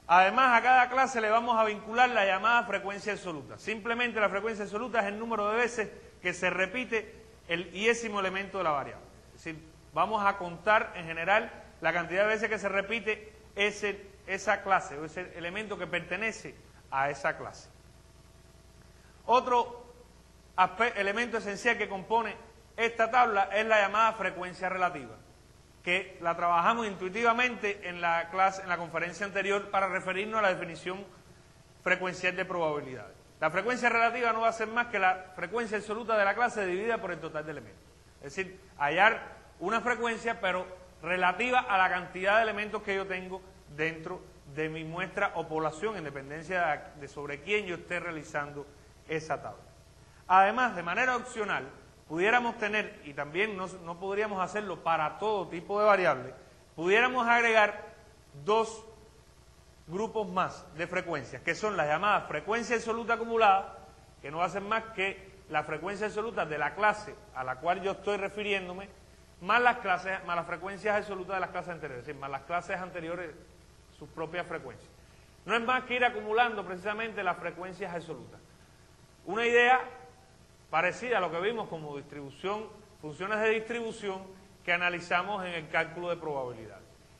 Además, a cada clase le vamos a vincular la llamada frecuencia absoluta. Simplemente la frecuencia absoluta es el número de veces que se repite el iésimo elemento de la variable. Es decir, vamos a contar en general la cantidad de veces que se repite esa clase o ese elemento que pertenece a esa clase. Otro elemento esencial que compone esta tabla es la llamada frecuencia relativa, que la trabajamos intuitivamente en la conferencia anterior para referirnos a la definición frecuencial de probabilidades. La frecuencia relativa no va a ser más que la frecuencia absoluta de la clase dividida por el total de elementos. Es decir, hallar una frecuencia, pero relativa a la cantidad de elementos que yo tengo dentro de mi muestra o población, en dependencia de sobre quién yo esté realizando esa tabla. Además, de manera opcional, pudiéramos tener, y también no podríamos hacerlo para todo tipo de variables, pudiéramos agregar dos grupos más de frecuencias, que son las llamadas frecuencia absoluta acumulada, que no va a ser más que la frecuencia absoluta de la clase a la cual yo estoy refiriéndome, más las frecuencias absolutas de las clases anteriores, es decir, más las clases anteriores, sus propias frecuencias. No es más que ir acumulando precisamente las frecuencias absolutas. Una idea parecida a lo que vimos como distribución, funciones de distribución que analizamos en el cálculo de probabilidad.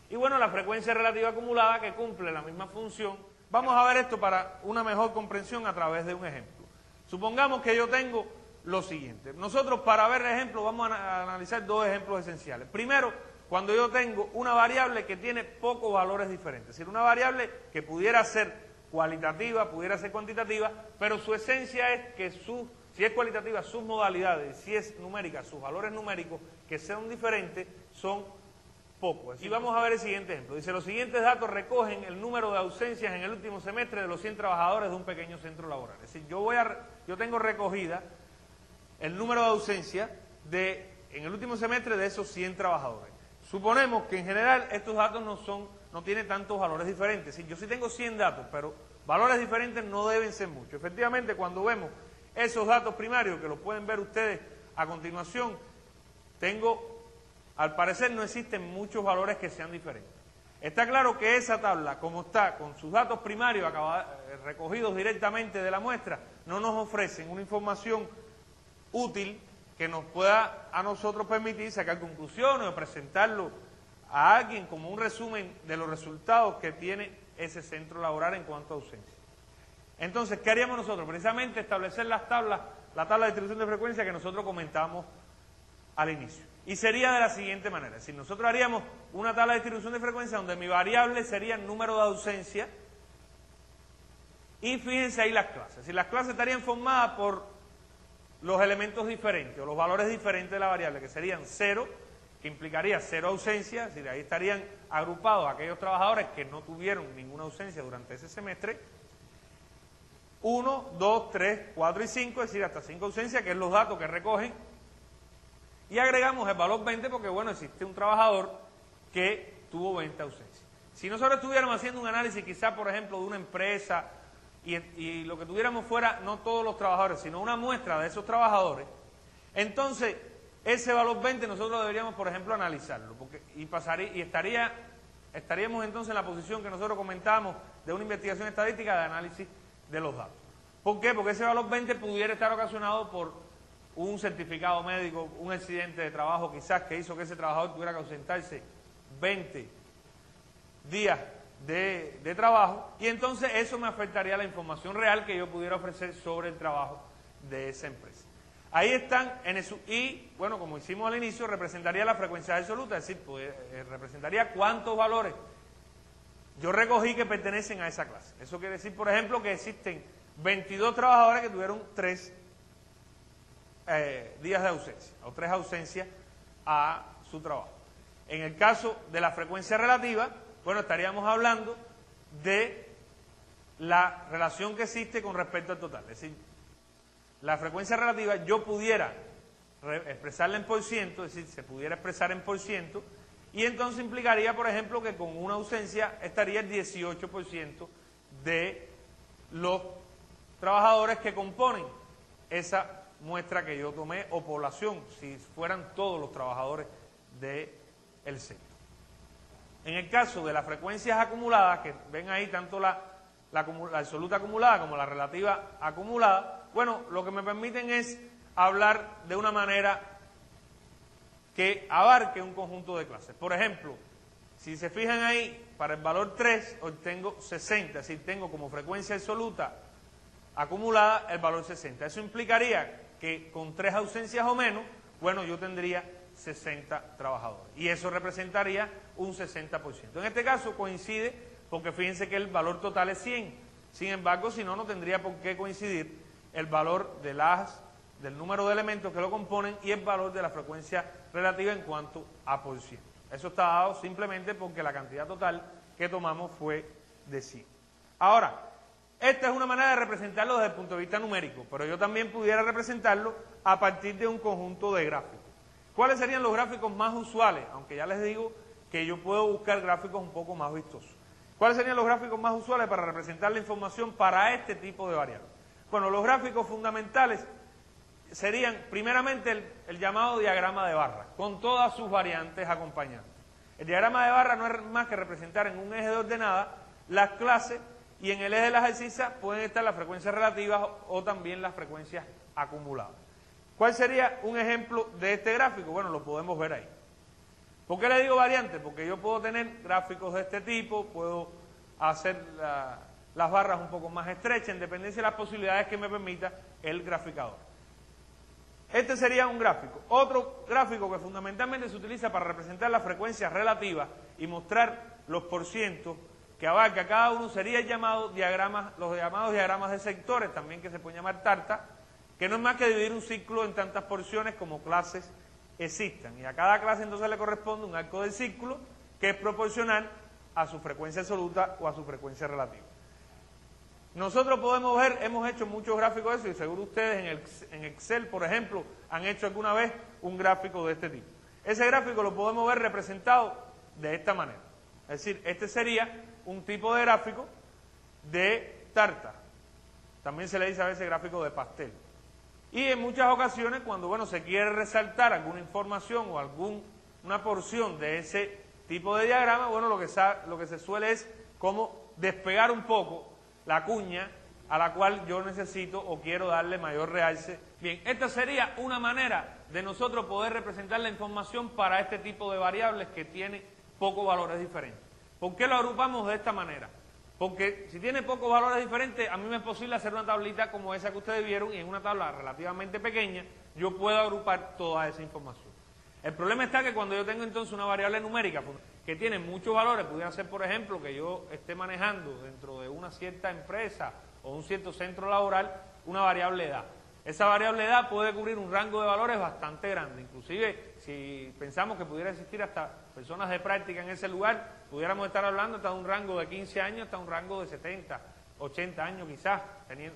Y bueno, la frecuencia relativa acumulada que cumple la misma función. Vamos a ver esto para una mejor comprensión a través de un ejemplo. Supongamos que yo tengo lo siguiente. Nosotros para ver el ejemplo vamos a analizar dos ejemplos esenciales. Primero, cuando yo tengo una variable que tiene pocos valores diferentes. Es decir, una variable que pudiera ser cualitativa, pudiera ser cuantitativa, pero su esencia es que si es cualitativa, sus modalidades, si es numérica, sus valores numéricos que sean diferentes son pocos. Y vamos a ver el siguiente ejemplo. Dice, los siguientes datos recogen el número de ausencias en el último semestre de los 100 trabajadores de un pequeño centro laboral. Es decir, yo tengo recogida el número de ausencias en el último semestre de esos 100 trabajadores. Suponemos que en general estos datos no tienen tantos valores diferentes. Es decir, yo sí tengo 100 datos, pero valores diferentes no deben ser muchos. Efectivamente, cuando vemos esos datos primarios, que los pueden ver ustedes a continuación, al parecer no existen muchos valores que sean diferentes. Está claro que esa tabla, como está, con sus datos primarios recogidos directamente de la muestra, no nos ofrecen una información útil que nos pueda a nosotros permitir sacar conclusiones o presentarlo a alguien como un resumen de los resultados que tiene ese centro laboral en cuanto a ausencia. Entonces, ¿qué haríamos nosotros? Precisamente establecer las tablas, la tabla de distribución de frecuencia que nosotros comentamos al inicio. Y sería de la siguiente manera, es decir, nosotros haríamos una tabla de distribución de frecuencia donde mi variable sería el número de ausencia y fíjense ahí las clases. Es decir, las clases estarían formadas por los elementos diferentes o los valores diferentes de la variable, que serían 0, que implicaría 0 ausencia, es decir, ahí estarían agrupados aquellos trabajadores que no tuvieron ninguna ausencia durante ese semestre, 1, 2, 3, 4 y 5, es decir, hasta 5 ausencias, que es los datos que recogen, y agregamos el valor 20 porque, bueno, existe un trabajador que tuvo 20 ausencias. Si nosotros estuviéramos haciendo un análisis quizá, por ejemplo, de una empresa y lo que tuviéramos fuera no todos los trabajadores, sino una muestra de esos trabajadores, entonces ese valor 20 nosotros deberíamos, por ejemplo, analizarlo estaríamos entonces en la posición que nosotros comentábamos de una investigación estadística de análisis de los datos. ¿Por qué? Porque ese valor 20 pudiera estar ocasionado por un certificado médico, un accidente de trabajo quizás que hizo que ese trabajador tuviera que ausentarse 20 días de trabajo, y entonces eso me afectaría la información real que yo pudiera ofrecer sobre el trabajo de esa empresa. Ahí están, y bueno, como hicimos al inicio, representaría la frecuencia absoluta, es decir, representaría cuántos valores yo recogí que pertenecen a esa clase. Eso quiere decir, por ejemplo, que existen 22 trabajadores que tuvieron 3 días de ausencia, o 3 ausencias a su trabajo. En el caso de la frecuencia relativa, bueno, estaríamos hablando de la relación que existe con respecto al total. Es decir, la frecuencia relativa yo pudiera expresarla en por ciento, es decir, se pudiera expresar en por ciento, y entonces implicaría, por ejemplo, que con una ausencia estaría el 18% de los trabajadores que componen esa muestra que yo tomé, o población, si fueran todos los trabajadores del sector. En el caso de las frecuencias acumuladas, que ven ahí tanto la absoluta acumulada como la relativa acumulada, bueno, lo que me permiten es hablar de una manera que abarque un conjunto de clases. Por ejemplo, si se fijan ahí, para el valor 3 obtengo 60, es decir, tengo como frecuencia absoluta acumulada el valor 60. Eso implicaría que con 3 ausencias o menos, bueno, yo tendría 60 trabajadores. Y eso representaría un 60%. En este caso coincide porque fíjense que el valor total es 100. Sin embargo, si no, no tendría por qué coincidir el valor del número de elementos que lo componen y el valor de la frecuencia relativa en cuanto a por ciento. Eso está dado simplemente porque la cantidad total que tomamos fue de 100. Ahora, esta es una manera de representarlo desde el punto de vista numérico, pero yo también pudiera representarlo a partir de un conjunto de gráficos. ¿Cuáles serían los gráficos más usuales? Aunque ya les digo que yo puedo buscar gráficos un poco más vistosos. ¿Cuáles serían los gráficos más usuales para representar la información para este tipo de variables? Bueno, los gráficos fundamentales serían primeramente el llamado diagrama de barra, con todas sus variantes acompañantes. El diagrama de barra no es más que representar en un eje de ordenada las clases, y en el eje de las abscisas pueden estar las frecuencias relativas o también las frecuencias acumuladas. ¿Cuál sería un ejemplo de este gráfico? Bueno, lo podemos ver ahí. ¿Por qué le digo variante? Porque yo puedo tener gráficos de este tipo, puedo hacer las barras un poco más estrechas en dependencia de las posibilidades que me permita el graficador. Este sería un gráfico. Otro gráfico que fundamentalmente se utiliza para representar las frecuencias relativas y mostrar los porcientos que abarca cada uno sería el llamado diagramas, los llamados diagramas de sectores, también que se puede llamar tarta, que no es más que dividir un ciclo en tantas porciones como clases existan. Y a cada clase entonces le corresponde un arco del círculo que es proporcional a su frecuencia absoluta o a su frecuencia relativa. Nosotros podemos ver, hemos hecho muchos gráficos de eso, y seguro ustedes en Excel, por ejemplo, han hecho alguna vez un gráfico de este tipo. Ese gráfico lo podemos ver representado de esta manera. Es decir, este sería un tipo de gráfico de tarta. También se le dice a veces gráfico de pastel. Y en muchas ocasiones, cuando se quiere resaltar alguna información o alguna porción de ese tipo de diagrama, bueno, lo que se suele es como despegar un poco la cuña a la cual yo necesito o quiero darle mayor realce. Bien, esta sería una manera de nosotros poder representar la información para este tipo de variables que tiene pocos valores diferentes. ¿Por qué lo agrupamos de esta manera? Porque si tiene pocos valores diferentes, a mí me es posible hacer una tablita como esa que ustedes vieron, y en una tabla relativamente pequeña yo puedo agrupar toda esa información. El problema está que cuando yo tengo entonces una variable numérica que tiene muchos valores, pudiera ser, por ejemplo, que yo esté manejando dentro de una cierta empresa o un cierto centro laboral una variable edad. Esa variable edad puede cubrir un rango de valores bastante grande. Inclusive, si pensamos que pudiera existir hasta personas de práctica en ese lugar, pudiéramos estar hablando hasta un rango de 15 años, hasta un rango de 70, 80 años quizás,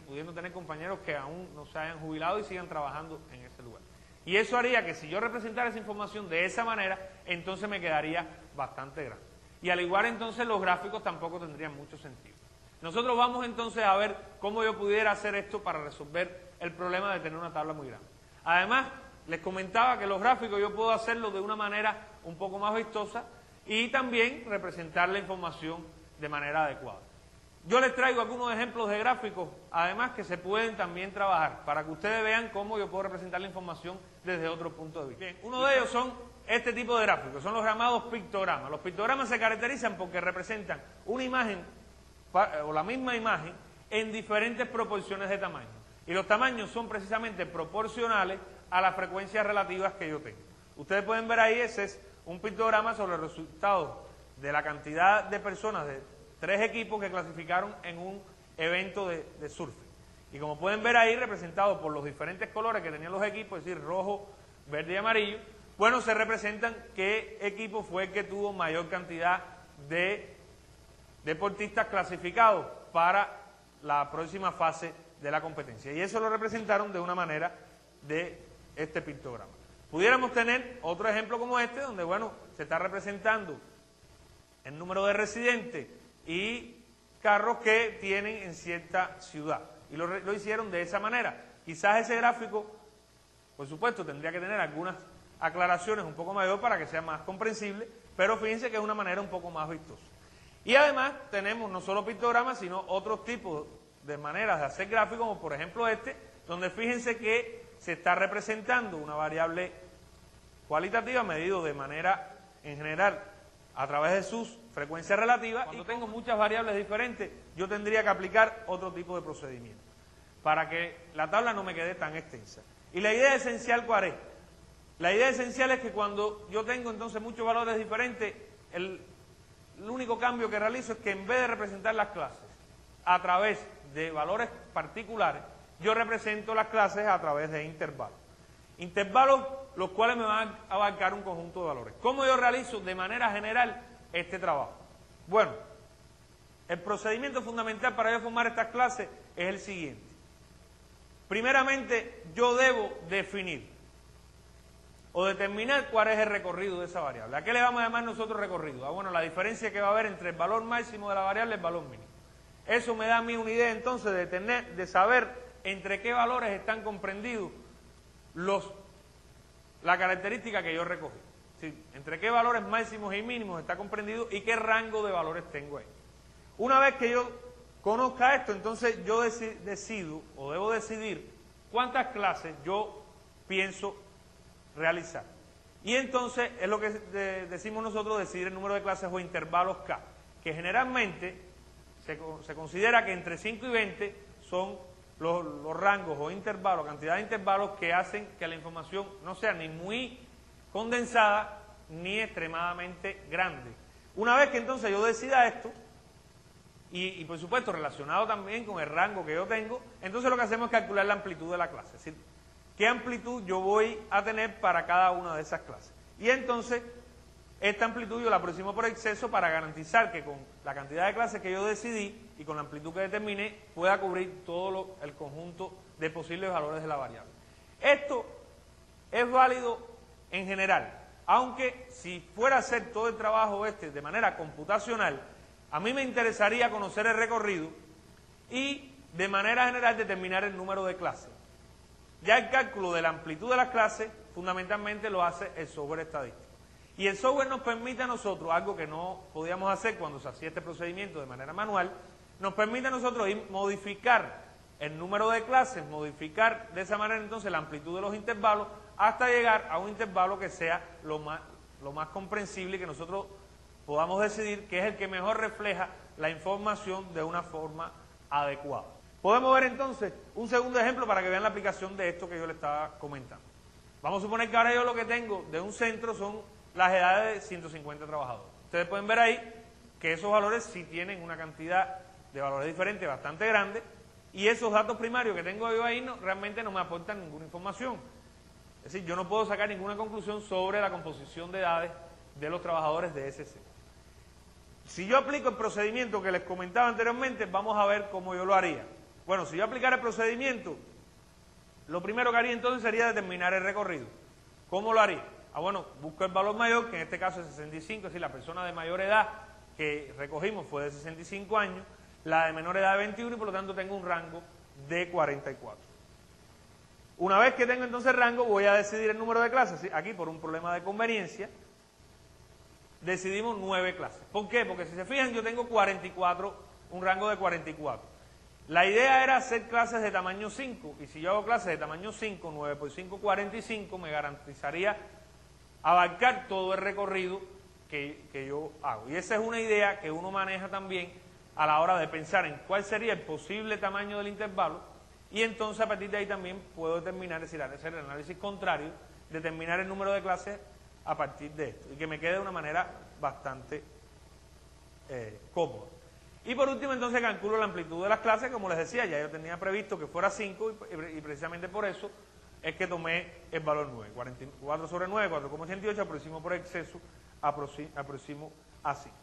pudiendo tener compañeros que aún no se hayan jubilado y sigan trabajando en ese lugar. Y eso haría que si yo representara esa información de esa manera, entonces me quedaría bastante grande. Y al igual entonces los gráficos tampoco tendrían mucho sentido. Nosotros vamos entonces a ver cómo yo pudiera hacer esto para resolver el problema de tener una tabla muy grande. Además, les comentaba que los gráficos yo puedo hacerlo de una manera un poco más vistosa y también representar la información de manera adecuada. Yo les traigo algunos ejemplos de gráficos, además que se pueden también trabajar, para que ustedes vean cómo yo puedo representar la información desde otro punto de vista. Bien, uno de ellos son este tipo de gráficos, son los llamados pictogramas. Los pictogramas se caracterizan porque representan una imagen o la misma imagen en diferentes proporciones de tamaño. Y los tamaños son precisamente proporcionales a las frecuencias relativas que yo tengo. Ustedes pueden ver ahí, ese es un pictograma sobre el resultado de la cantidad de personas de 3 equipos que clasificaron en un evento de surfing. Y como pueden ver ahí, representado por los diferentes colores que tenían los equipos, es decir, rojo, verde y amarillo, bueno, se representan qué equipo fue el que tuvo mayor cantidad de deportistas clasificados para la próxima fase de la competencia. Y eso lo representaron de una manera de este pictograma. Pudiéramos tener otro ejemplo como este, donde, bueno, se está representando el número de residentes y carros que tienen en cierta ciudad. Y lo hicieron de esa manera. Quizás ese gráfico, por supuesto, tendría que tener algunas aclaraciones un poco mayor para que sea más comprensible, pero fíjense que es una manera un poco más vistosa. Y además tenemos no solo pictogramas, sino otros tipos de maneras de hacer gráficos, como por ejemplo este, donde fíjense que se está representando una variable cualitativa medido de manera en general a través de sus frecuencias relativas. Cuando tengo muchas variables diferentes, yo tendría que aplicar otro tipo de procedimiento para que la tabla no me quede tan extensa. Y la idea esencial, ¿cuál es? La idea esencial es que cuando yo tengo entonces muchos valores diferentes, el único cambio que realizo es que en vez de representar las clases a través de valores particulares, yo represento las clases a través de intervalos. Intervalos los cuales me van a abarcar un conjunto de valores. ¿Cómo yo realizo de manera general este trabajo? Bueno, el procedimiento fundamental para yo formar estas clases es el siguiente. Primeramente, yo debo definir o determinar cuál es el recorrido de esa variable. ¿A qué le vamos a llamar nosotros recorrido? Bueno, la diferencia que va a haber entre el valor máximo de la variable y el valor mínimo. Eso me da a mí una idea entonces de saber entre qué valores están comprendidos la característica que yo recogí. ¿Sí? Entre qué valores máximos y mínimos está comprendido y qué rango de valores tengo ahí. Una vez que yo conozca esto, entonces yo decido o debo decidir cuántas clases yo pienso realizar. Y entonces es lo que decimos nosotros, decidir el número de clases o intervalos K, que generalmente se considera que entre 5 y 20 son los rangos o intervalos, cantidad de intervalos que hacen que la información no sea ni muy condensada ni extremadamente grande. Una vez que entonces yo decida esto, y por supuesto relacionado también con el rango que yo tengo, entonces lo que hacemos es calcular la amplitud de la clase, es decir, qué amplitud yo voy a tener para cada una de esas clases. Y entonces, esta amplitud yo la aproximo por exceso para garantizar que con la cantidad de clases que yo decidí y con la amplitud que determiné, pueda cubrir todo el conjunto de posibles valores de la variable. Esto es válido en general, aunque si fuera a hacer todo el trabajo de manera computacional, a mí me interesaría conocer el recorrido y de manera general determinar el número de clases. Ya el cálculo de la amplitud de las clases fundamentalmente lo hace el software estadístico. Y el software nos permite a nosotros, algo que no podíamos hacer cuando se hacía este procedimiento de manera manual, nos permite a nosotros modificar el número de clases, modificar de esa manera entonces la amplitud de los intervalos, hasta llegar a un intervalo que sea lo más comprensible y que nosotros podamos decidir que es el que mejor refleja la información de una forma adecuada. Podemos ver entonces un segundo ejemplo para que vean la aplicación de esto que yo les estaba comentando. Vamos a suponer que ahora yo lo que tengo de un centro son las edades de 150 trabajadores. Ustedes pueden ver ahí que esos valores sí tienen una cantidad de valores diferentes bastante grande, y esos datos primarios que tengo yo ahí realmente no me aportan ninguna información. Es decir, yo no puedo sacar ninguna conclusión sobre la composición de edades de los trabajadores de ese centro. Si yo aplico el procedimiento que les comentaba anteriormente, vamos a ver cómo yo lo haría. Bueno, si yo aplicara el procedimiento, lo primero que haría entonces sería determinar el recorrido. ¿Cómo lo haría? Bueno, busco el valor mayor, que en este caso es 65, es decir, la persona de mayor edad que recogimos fue de 65 años, la de menor edad de 21, y por lo tanto tengo un rango de 44. Una vez que tengo entonces el rango, voy a decidir el número de clases. Aquí, por un problema de conveniencia, decidimos 9 clases. ¿Por qué? Porque si se fijan, yo tengo 44, un rango de 44. La idea era hacer clases de tamaño 5, y si yo hago clases de tamaño 5, 9 por 5, 45, me garantizaría abarcar todo el recorrido que yo hago. Y esa es una idea que uno maneja también a la hora de pensar en cuál sería el posible tamaño del intervalo, y entonces a partir de ahí también puedo determinar, es decir, hacer el análisis contrario, determinar el número de clases a partir de esto, y que me quede de una manera bastante cómoda. Y por último entonces calculo la amplitud de las clases, como les decía, ya yo tenía previsto que fuera 5, y precisamente por eso es que tomé el valor 9, 44 sobre 9, 4,88, aproximo por exceso, aproximo a 5.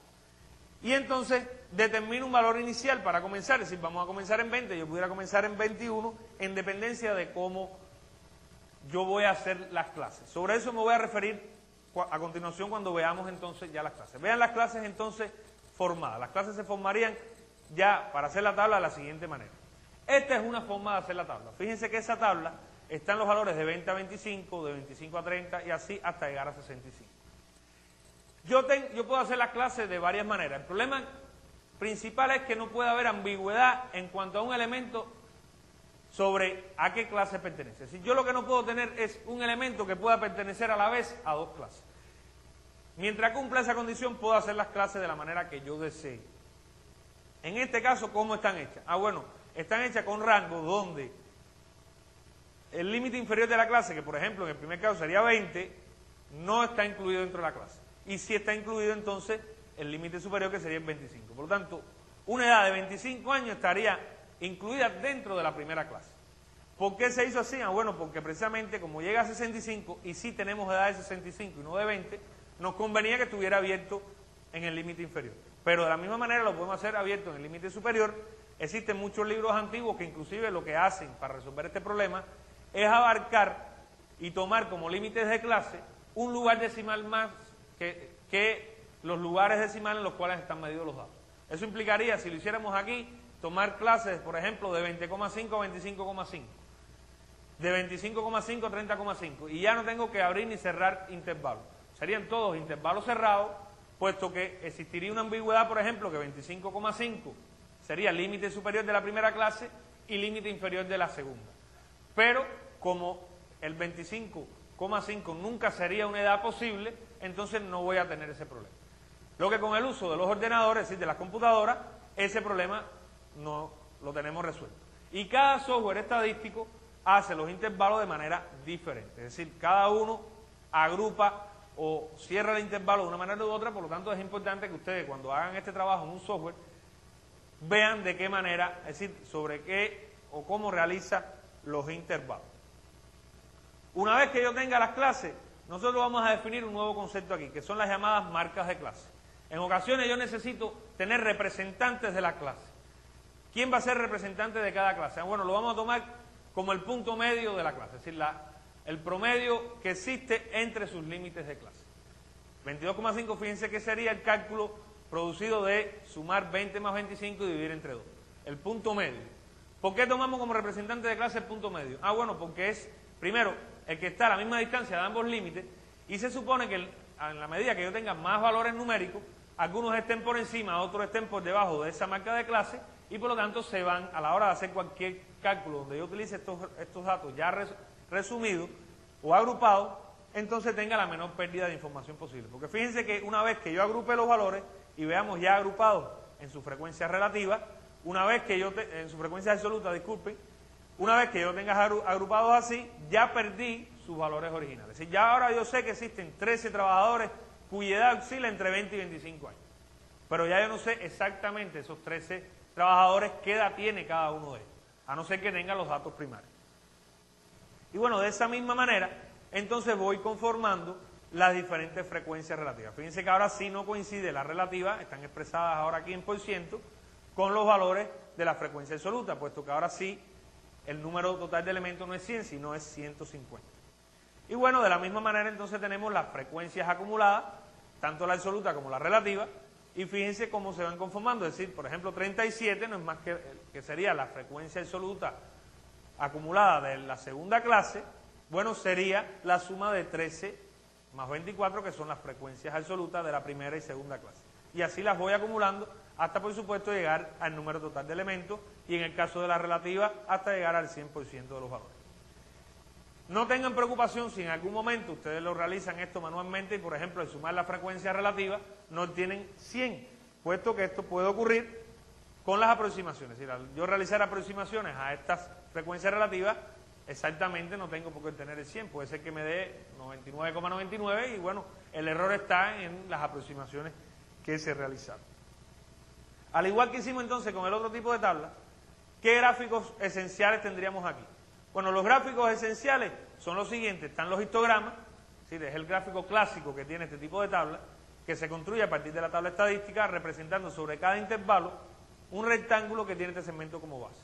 Y entonces determino un valor inicial para comenzar, es decir, vamos a comenzar en 20, yo pudiera comenzar en 21, en dependencia de cómo yo voy a hacer las clases. Sobre eso me voy a referir a continuación cuando veamos entonces ya las clases. Vean las clases entonces formadas. Las clases se formarían ya para hacer la tabla de la siguiente manera. Esta es una forma de hacer la tabla. Fíjense que esa tabla están los valores de 20 a 25, de 25 a 30 y así hasta llegar a 65. Yo puedo hacer las clases de varias maneras. El problema principal es que no puede haber ambigüedad en cuanto a un elemento sobre a qué clase pertenece. Es decir, yo lo que no puedo tener es un elemento que pueda pertenecer a la vez a 2 clases. Mientras cumpla esa condición, puedo hacer las clases de la manera que yo desee. En este caso, ¿cómo están hechas? Bueno, están hechas con rangos donde el límite inferior de la clase, que por ejemplo en el primer caso sería 20, no está incluido dentro de la clase. Y si está incluido entonces el límite superior, que sería el 25. Por lo tanto, una edad de 25 años estaría incluida dentro de la primera clase. ¿Por qué se hizo así? Bueno, porque precisamente como llega a 65 y sí tenemos edad de 65 y no de 20, nos convenía que estuviera abierto en el límite inferior. Pero de la misma manera lo podemos hacer abierto en el límite superior. Existen muchos libros antiguos que inclusive lo que hacen para resolver este problema es abarcar y tomar como límites de clase un lugar decimal más que los lugares decimales en los cuales están medidos los datos. Eso implicaría, si lo hiciéramos aquí, tomar clases, por ejemplo, de 20,5 a 25,5, de 25,5 a 30,5, y ya no tengo que abrir ni cerrar intervalos. Serían todos intervalos cerrados, puesto que existiría una ambigüedad, por ejemplo, que 25,5 sería límite superior de la primera clase y límite inferior de la segunda. Pero como el 25,5 nunca sería una edad posible, entonces no voy a tener ese problema. Lo que con el uso de los ordenadores, es decir, de las computadoras, ese problema no lo tenemos resuelto. Y cada software estadístico hace los intervalos de manera diferente. Es decir, cada uno agrupa o cierra el intervalo de una manera u otra, por lo tanto es importante que ustedes cuando hagan este trabajo en un software vean de qué manera, es decir, sobre qué o cómo realiza los intervalos. Una vez que yo tenga las clases, nosotros vamos a definir un nuevo concepto aquí, que son las llamadas marcas de clase. En ocasiones yo necesito tener representantes de la clase. ¿Quién va a ser representante de cada clase? Bueno, lo vamos a tomar como el punto medio de la clase, es decir, el promedio que existe entre sus límites de clase. 22,5, fíjense que sería el cálculo producido de sumar 20 más 25 y dividir entre 2. El punto medio. ¿Por qué tomamos como representante de clase el punto medio? Bueno, porque es, primero, el que está a la misma distancia de ambos límites, y se supone que en la medida que yo tenga más valores numéricos, algunos estén por encima, otros estén por debajo de esa marca de clase, y por lo tanto se van, a la hora de hacer cualquier cálculo donde yo utilice estos datos ya resumidos o agrupados, entonces tenga la menor pérdida de información posible. Porque fíjense que una vez que yo agrupe los valores y veamos ya agrupados en su frecuencia relativa, una vez que yo, en su frecuencia absoluta, disculpen, una vez que yo tenga agrupados así, ya perdí sus valores originales. Es decir, ya ahora yo sé que existen 13 trabajadores cuya edad oscila entre 20 y 25 años. Pero ya yo no sé exactamente esos 13 trabajadores qué edad tiene cada uno de ellos, a no ser que tenga los datos primarios. Y bueno, de esa misma manera, entonces voy conformando las diferentes frecuencias relativas. Fíjense que ahora sí no coincide la relativa, están expresadas ahora aquí en %, con los valores de la frecuencia absoluta, puesto que ahora sí el número total de elementos no es 100, sino es 150. Y bueno, de la misma manera entonces tenemos las frecuencias acumuladas, tanto la absoluta como la relativa, y fíjense cómo se van conformando. Es decir, por ejemplo, 37 no es más que sería la frecuencia absoluta acumulada de la segunda clase, bueno, sería la suma de 13 más 24, que son las frecuencias absolutas de la primera y segunda clase. Y así las voy acumulando hasta, por supuesto, llegar al número total de elementos, y en el caso de la relativa, hasta llegar al 100% de los valores. No tengan preocupación si en algún momento ustedes lo realizan esto manualmente y, por ejemplo, al sumar la frecuencia relativa no obtienen 100, puesto que esto puede ocurrir con las aproximaciones. Es decir, al yo realizar aproximaciones a estas frecuencias relativas, exactamente no tengo por qué obtener el 100, puede ser que me dé 99,99 y bueno, el error está en las aproximaciones que se realizaron. Al igual que hicimos entonces con el otro tipo de tabla, ¿qué gráficos esenciales tendríamos aquí? Bueno, los gráficos esenciales son los siguientes. Están los histogramas, ¿sí? Es el gráfico clásico que tiene este tipo de tabla, que se construye a partir de la tabla estadística, representando sobre cada intervalo un rectángulo que tiene este segmento como base.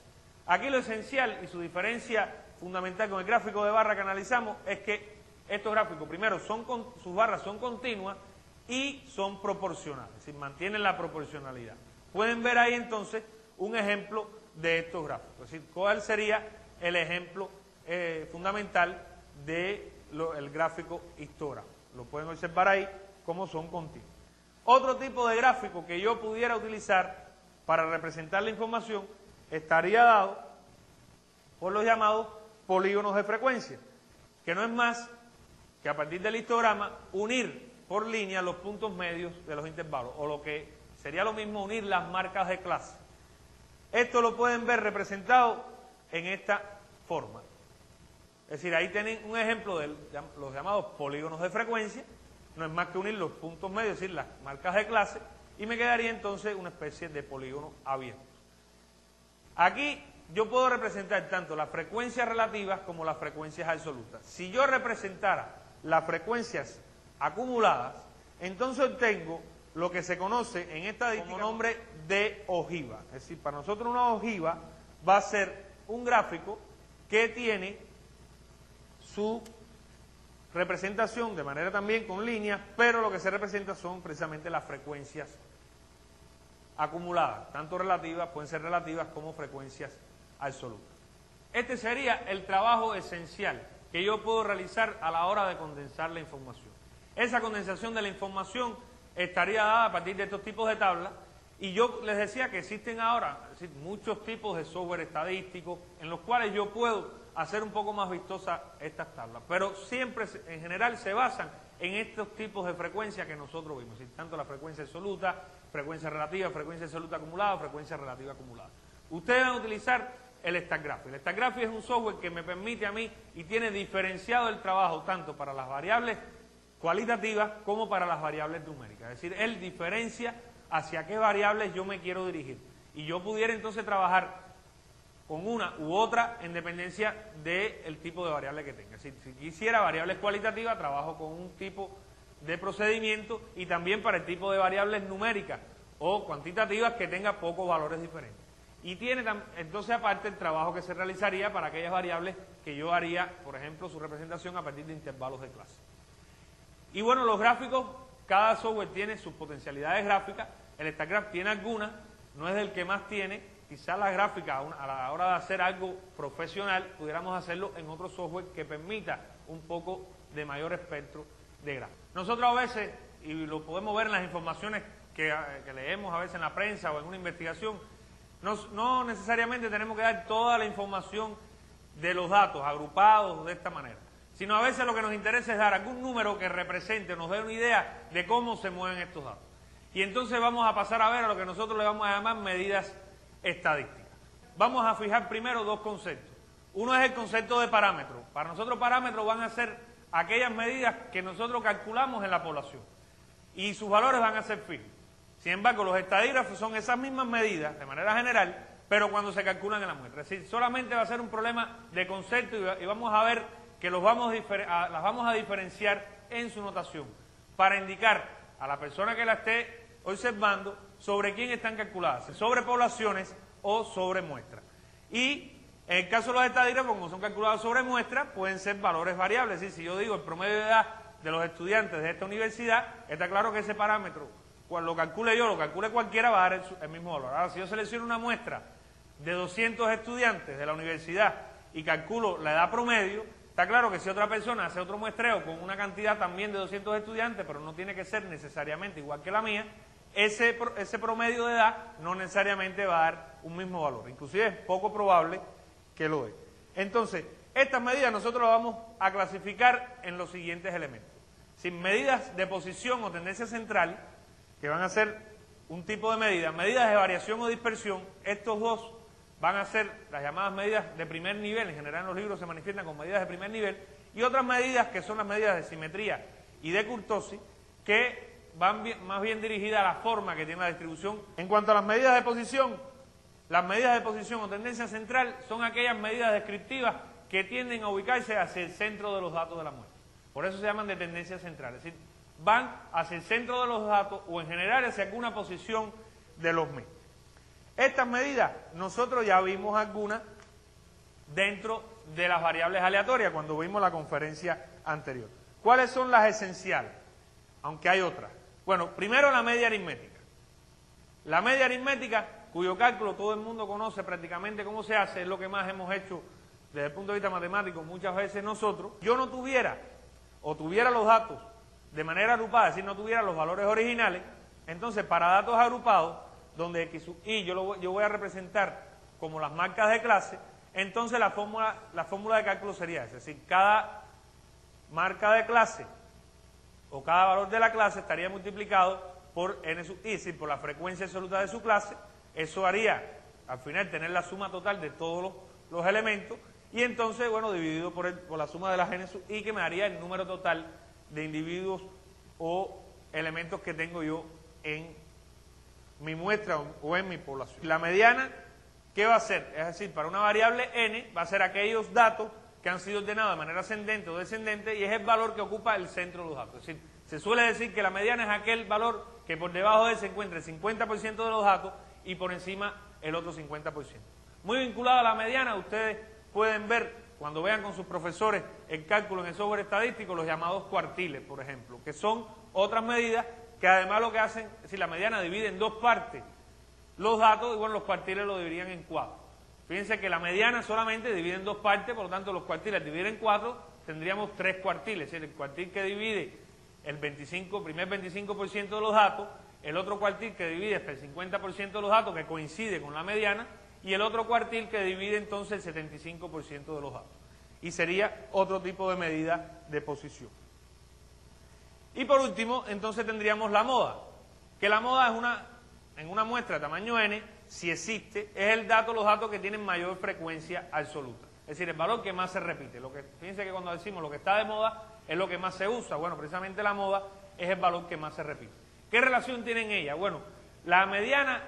Aquí lo esencial y su diferencia fundamental con el gráfico de barra que analizamos es que estos gráficos, primero, sus barras son continuas y son proporcionales, es decir, mantienen la proporcionalidad. Pueden ver ahí entonces un ejemplo de estos gráficos, es decir, cuál sería el ejemplo fundamental del gráfico histograma. Lo pueden observar ahí como son continuos. Otro tipo de gráfico que yo pudiera utilizar para representar la información estaría dado por los llamados polígonos de frecuencia, que no es más que a partir del histograma unir por línea los puntos medios de los intervalos, o lo que sería lo mismo unir las marcas de clase. Esto lo pueden ver representado en esta forma. Es decir, ahí tienen un ejemplo de los llamados polígonos de frecuencia, no es más que unir los puntos medios, es decir, las marcas de clase, y me quedaría entonces una especie de polígono abierto. Aquí yo puedo representar tanto las frecuencias relativas como las frecuencias absolutas. Si yo representara las frecuencias acumuladas, entonces obtengo lo que se conoce en estadística como nombre de ojiva. Es decir, para nosotros una ojiva va a ser un gráfico que tiene su representación de manera también con líneas, pero lo que se representa son precisamente las frecuencias acumuladas, tanto relativas, pueden ser relativas como frecuencias absolutas. Este sería el trabajo esencial que yo puedo realizar a la hora de condensar la información. Esa condensación de la información estaría dada a partir de estos tipos de tablas, y yo les decía que existen ahora muchos tipos de software estadístico en los cuales yo puedo hacer un poco más vistosas estas tablas, pero siempre en general se basan en estos tipos de frecuencias que nosotros vimos, tanto la frecuencia absoluta, frecuencia relativa, frecuencia absoluta acumulada, frecuencia relativa acumulada. Ustedes van a utilizar el StatGraph. El StatGraph es un software que me permite a mí y tiene diferenciado el trabajo tanto para las variables cualitativas como para las variables numéricas. Es decir, él diferencia hacia qué variables yo me quiero dirigir. Y yo pudiera entonces trabajar con una u otra en dependencia del tipo de variable que tenga. Si quisiera variables cualitativas, trabajo con un tipo de procedimiento, y también para el tipo de variables numéricas o cuantitativas que tenga pocos valores diferentes. Y tiene entonces aparte el trabajo que se realizaría para aquellas variables que yo haría, por ejemplo, su representación a partir de intervalos de clase. Y bueno, los gráficos, cada software tiene sus potencialidades gráficas. El StatGraph tiene algunas, no es el que más tiene. Quizá la gráfica, a la hora de hacer algo profesional, pudiéramos hacerlo en otro software que permita un poco de mayor espectro de grado. Nosotros a veces, y lo podemos ver en las informaciones que leemos a veces en la prensa o en una investigación, no necesariamente tenemos que dar toda la información de los datos agrupados de esta manera, sino a veces lo que nos interesa es dar algún número que represente, nos dé una idea de cómo se mueven estos datos. Y entonces vamos a pasar a ver a lo que nosotros le vamos a llamar medidas estadísticas. Vamos a fijar primero dos conceptos. Uno es el concepto de parámetro. Para nosotros parámetros van a ser aquellas medidas que nosotros calculamos en la población y sus valores van a ser fijos. Sin embargo, los estadígrafos son esas mismas medidas de manera general, pero cuando se calculan en la muestra. Es decir, solamente va a ser un problema de concepto y vamos a ver que las vamos a diferenciar en su notación para indicar a la persona que la esté observando sobre quién están calculadas, sobre poblaciones o sobre muestras. Y en el caso de los estadígrafos, como son calculados sobre muestras, pueden ser valores variables. Es decir, si yo digo el promedio de edad de los estudiantes de esta universidad, está claro que ese parámetro, cuando lo calcule yo, lo calcule cualquiera, va a dar el mismo valor. Ahora, si yo selecciono una muestra de 200 estudiantes de la universidad y calculo la edad promedio, está claro que si otra persona hace otro muestreo con una cantidad también de 200 estudiantes, pero no tiene que ser necesariamente igual que la mía, ese promedio de edad no necesariamente va a dar un mismo valor. Inclusive es poco probable que lo dé. Entonces, estas medidas nosotros las vamos a clasificar en los siguientes elementos. Sin medidas de posición o tendencia central, que van a ser un tipo de medidas, medidas de variación o dispersión, estos dos van a ser las llamadas medidas de primer nivel, en general en los libros se manifiestan con medidas de primer nivel, y otras medidas que son las medidas de simetría y de kurtosis, que van más bien dirigidas a la forma que tiene la distribución. En cuanto a las medidas de posición o tendencia central son aquellas medidas descriptivas que tienden a ubicarse hacia el centro de los datos de la muestra. Por eso se llaman de tendencia central, es decir, van hacia el centro de los datos o en general hacia alguna posición de los mismos. Estas medidas, nosotros ya vimos algunas dentro de las variables aleatorias cuando vimos la conferencia anterior. ¿Cuáles son las esenciales? Aunque hay otras. Bueno, primero la media aritmética. La media aritmética, cuyo cálculo todo el mundo conoce prácticamente cómo se hace, es lo que más hemos hecho desde el punto de vista matemático muchas veces nosotros. Yo no tuviera, o tuviera los datos de manera agrupada, es decir, no tuviera los valores originales, entonces para datos agrupados, donde X sub I yo voy a representar como las marcas de clase, entonces la fórmula de cálculo sería esa, es decir, cada marca de clase o cada valor de la clase estaría multiplicado por N sub I, es decir, por la frecuencia absoluta de su clase. Eso haría, al final, tener la suma total de todos los elementos, y entonces, bueno, dividido por la suma de las N sub I, que me daría el número total de individuos o elementos que tengo yo en mi muestra o en mi población. La mediana, ¿qué va a hacer? Es decir, para una variable N, va a ser aquellos datos que han sido ordenados de manera ascendente o descendente, y es el valor que ocupa el centro de los datos. Es decir, se suele decir que la mediana es aquel valor que por debajo de él se encuentra el 50% de los datos y por encima el otro 50%. Muy vinculado a la mediana, ustedes pueden ver, cuando vean con sus profesores el cálculo en el software estadístico, los llamados cuartiles, por ejemplo, que son otras medidas que además lo que hacen, es decir, la mediana divide en dos partes los datos, y bueno, los cuartiles lo dividirían en 4. Fíjense que la mediana solamente divide en dos partes, por lo tanto los cuartiles dividen en 4, tendríamos 3 cuartiles, es decir, el cuartil que divide el primer 25% de los datos, el otro cuartil que divide hasta el 50% de los datos, que coincide con la mediana, y el otro cuartil que divide entonces el 75% de los datos. Y sería otro tipo de medida de posición. Y por último, entonces tendríamos la moda, que la moda es en una muestra de tamaño n, si existe, es los datos que tienen mayor frecuencia absoluta. Es decir, el valor que más se repite. Fíjense que cuando decimos lo que está de moda es lo que más se usa. Bueno, precisamente la moda es el valor que más se repite. ¿Qué relación tienen ellas? Bueno, la mediana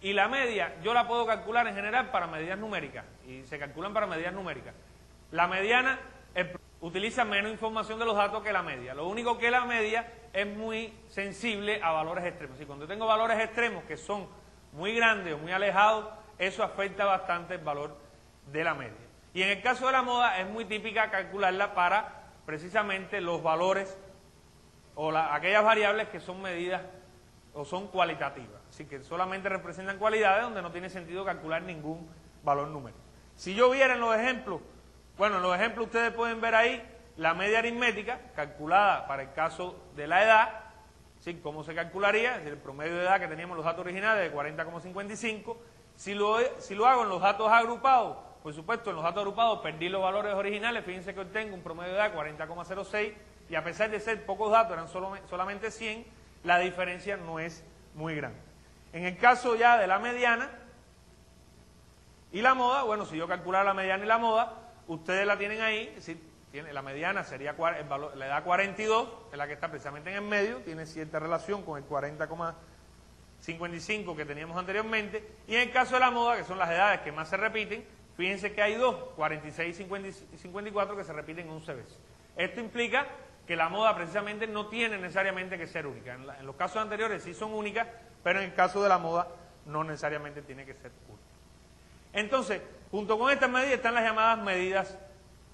y la media yo la puedo calcular en general para medidas numéricas, y se calculan para medidas numéricas. La mediana utiliza menos información de los datos que la media. Lo único que la media es muy sensible a valores extremos. Y cuando tengo valores extremos que son muy grandes o muy alejados, eso afecta bastante el valor de la media. Y en el caso de la moda es muy típica calcularla para precisamente los valores o aquellas variables que son medidas o son cualitativas. Así que solamente representan cualidades donde no tiene sentido calcular ningún valor numérico. Si yo viera en los ejemplos, bueno, en los ejemplos ustedes pueden ver ahí la media aritmética, calculada para el caso de la edad, ¿sí? ¿Cómo se calcularía? Es decir, el promedio de edad que teníamos en los datos originales de 40,55. Si lo hago en los datos agrupados, por supuesto, en los datos agrupados perdí los valores originales. Fíjense que obtengo un promedio de edad de 40,06 y a pesar de ser pocos datos, eran solamente 100, la diferencia no es muy grande. En el caso ya de la mediana y la moda, bueno, si yo calculara la mediana y la moda, ustedes la tienen ahí, es decir, la mediana sería la edad 42, es la que está precisamente en el medio, tiene cierta relación con el 40,55 que teníamos anteriormente, y en el caso de la moda, que son las edades que más se repiten, fíjense que hay dos, 46 y 54, que se repiten 11 veces. Esto implica que la moda precisamente no tiene necesariamente que ser única. En los casos anteriores sí son únicas, pero en el caso de la moda no necesariamente tiene que ser única. Entonces, junto con estas medidas están las llamadas medidas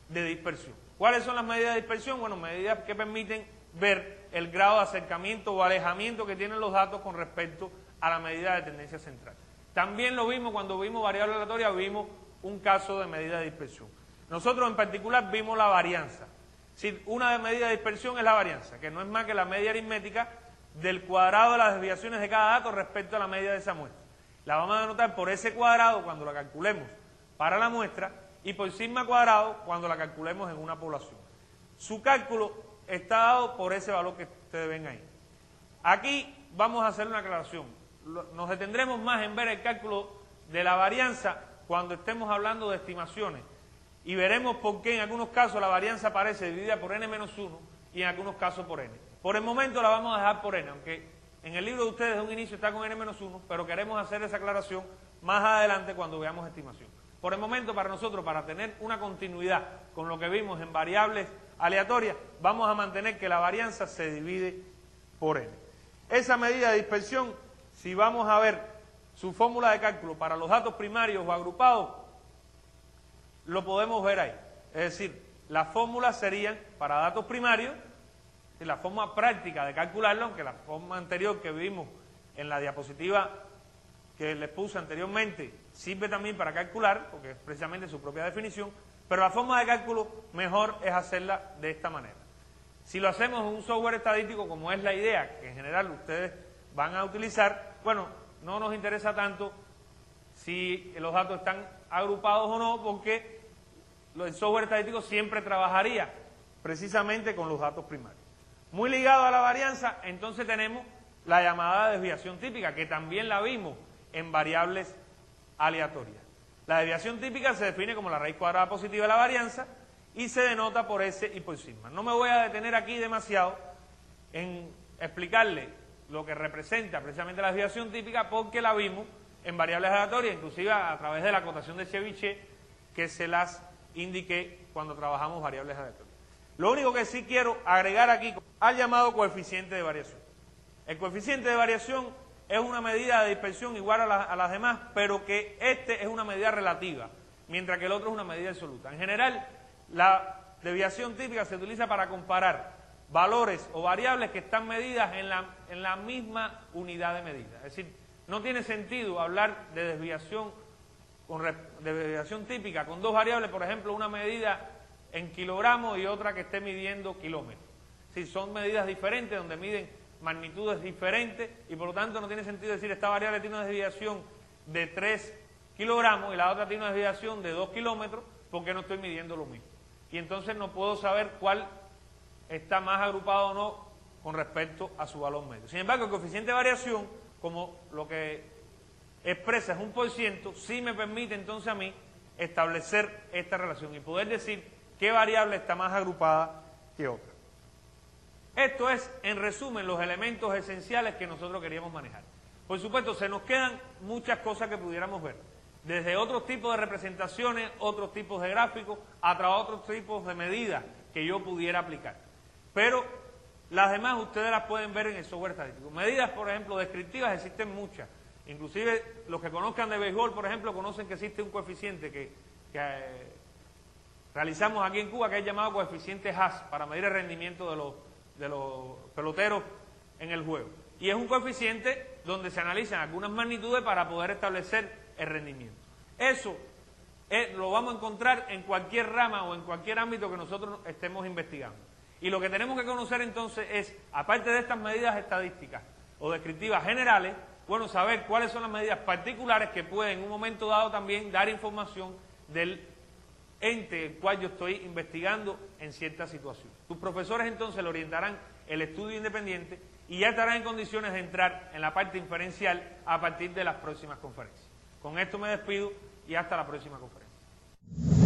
de dispersión. ¿Cuáles son las medidas de dispersión? Bueno, medidas que permiten ver el grado de acercamiento o alejamiento que tienen los datos con respecto a la medida de tendencia central. También lo vimos cuando vimos variable aleatoria, vimos un caso de medida de dispersión. Nosotros en particular vimos la varianza. Si una medida de dispersión es la varianza, que no es más que la media aritmética del cuadrado de las desviaciones de cada dato respecto a la media de esa muestra. La vamos a denotar por ese cuadrado cuando la calculemos para la muestra y por sigma cuadrado cuando la calculemos en una población. Su cálculo está dado por ese valor que ustedes ven ahí. Aquí vamos a hacer una aclaración. Nos detendremos más en ver el cálculo de la varianza cuando estemos hablando de estimaciones y veremos por qué en algunos casos la varianza aparece dividida por n-1 y en algunos casos por n. Por el momento la vamos a dejar por n, aunque en el libro de ustedes de un inicio está con n-1, pero queremos hacer esa aclaración más adelante cuando veamos estimación. Por el momento, para nosotros, para tener una continuidad con lo que vimos en variables aleatorias, vamos a mantener que la varianza se divide por n. Esa medida de dispersión, si vamos a ver su fórmula de cálculo para los datos primarios o agrupados, lo podemos ver ahí. Es decir, las fórmulas serían para datos primarios, la forma práctica de calcularlo, aunque la forma anterior que vimos en la diapositiva que les puse anteriormente sirve también para calcular, porque es precisamente su propia definición, pero la forma de cálculo mejor es hacerla de esta manera. Si lo hacemos en un software estadístico, como es la idea que en general ustedes van a utilizar, bueno, no nos interesa tanto si los datos están agrupados o no, porque el software estadístico siempre trabajaría precisamente con los datos primarios. Muy ligado a la varianza, entonces tenemos la llamada desviación típica, que también la vimos en variables aleatorias. La desviación típica se define como la raíz cuadrada positiva de la varianza y se denota por S y por sigma. No me voy a detener aquí demasiado en explicarle lo que representa precisamente la desviación típica, porque la vimos en variables aleatorias, inclusive a través de la acotación de Chebyshev, que se las indiqué cuando trabajamos variables aleatorias. Lo único que sí quiero agregar aquí al llamado coeficiente de variación. El coeficiente de variación es una medida de dispersión igual a las demás, pero que este es una medida relativa, mientras que el otro es una medida absoluta. En general, la desviación típica se utiliza para comparar valores o variables que están medidas en la misma unidad de medida. Es decir, no tiene sentido hablar de desviación típica con dos variables, por ejemplo, una medida en kilogramos y otra que esté midiendo kilómetros. Si son medidas diferentes, donde miden magnitudes diferentes, y por lo tanto no tiene sentido decir esta variable tiene una desviación de 3 kilogramos y la otra tiene una desviación de 2 kilómetros, porque no estoy midiendo lo mismo. Y entonces no puedo saber cuál está más agrupado o no con respecto a su valor medio. Sin embargo, el coeficiente de variación, como lo que expresa es un %, sí me permite entonces a mí establecer esta relación y poder decir qué variable está más agrupada que otra. Esto es, en resumen, los elementos esenciales que nosotros queríamos manejar. Por supuesto, se nos quedan muchas cosas que pudiéramos ver, desde otros tipos de representaciones, otros tipos de gráficos, hasta otros tipos de medidas que yo pudiera aplicar. Pero las demás ustedes las pueden ver en el software estadístico. Medidas, por ejemplo, descriptivas, existen muchas. Inclusive los que conozcan de béisbol, por ejemplo, conocen que existe un coeficiente que realizamos aquí en Cuba, que es llamado coeficiente Haas, para medir el rendimiento de los peloteros en el juego. Y es un coeficiente donde se analizan algunas magnitudes para poder establecer el rendimiento. Eso lo vamos a encontrar en cualquier rama o en cualquier ámbito que nosotros estemos investigando. Y lo que tenemos que conocer entonces es, aparte de estas medidas estadísticas o descriptivas generales, bueno, saber cuáles son las medidas particulares que pueden en un momento dado también dar información del ente el cual yo estoy investigando en cierta situación. Tus profesores entonces le orientarán el estudio independiente y ya estarán en condiciones de entrar en la parte inferencial a partir de las próximas conferencias. Con esto me despido y hasta la próxima conferencia.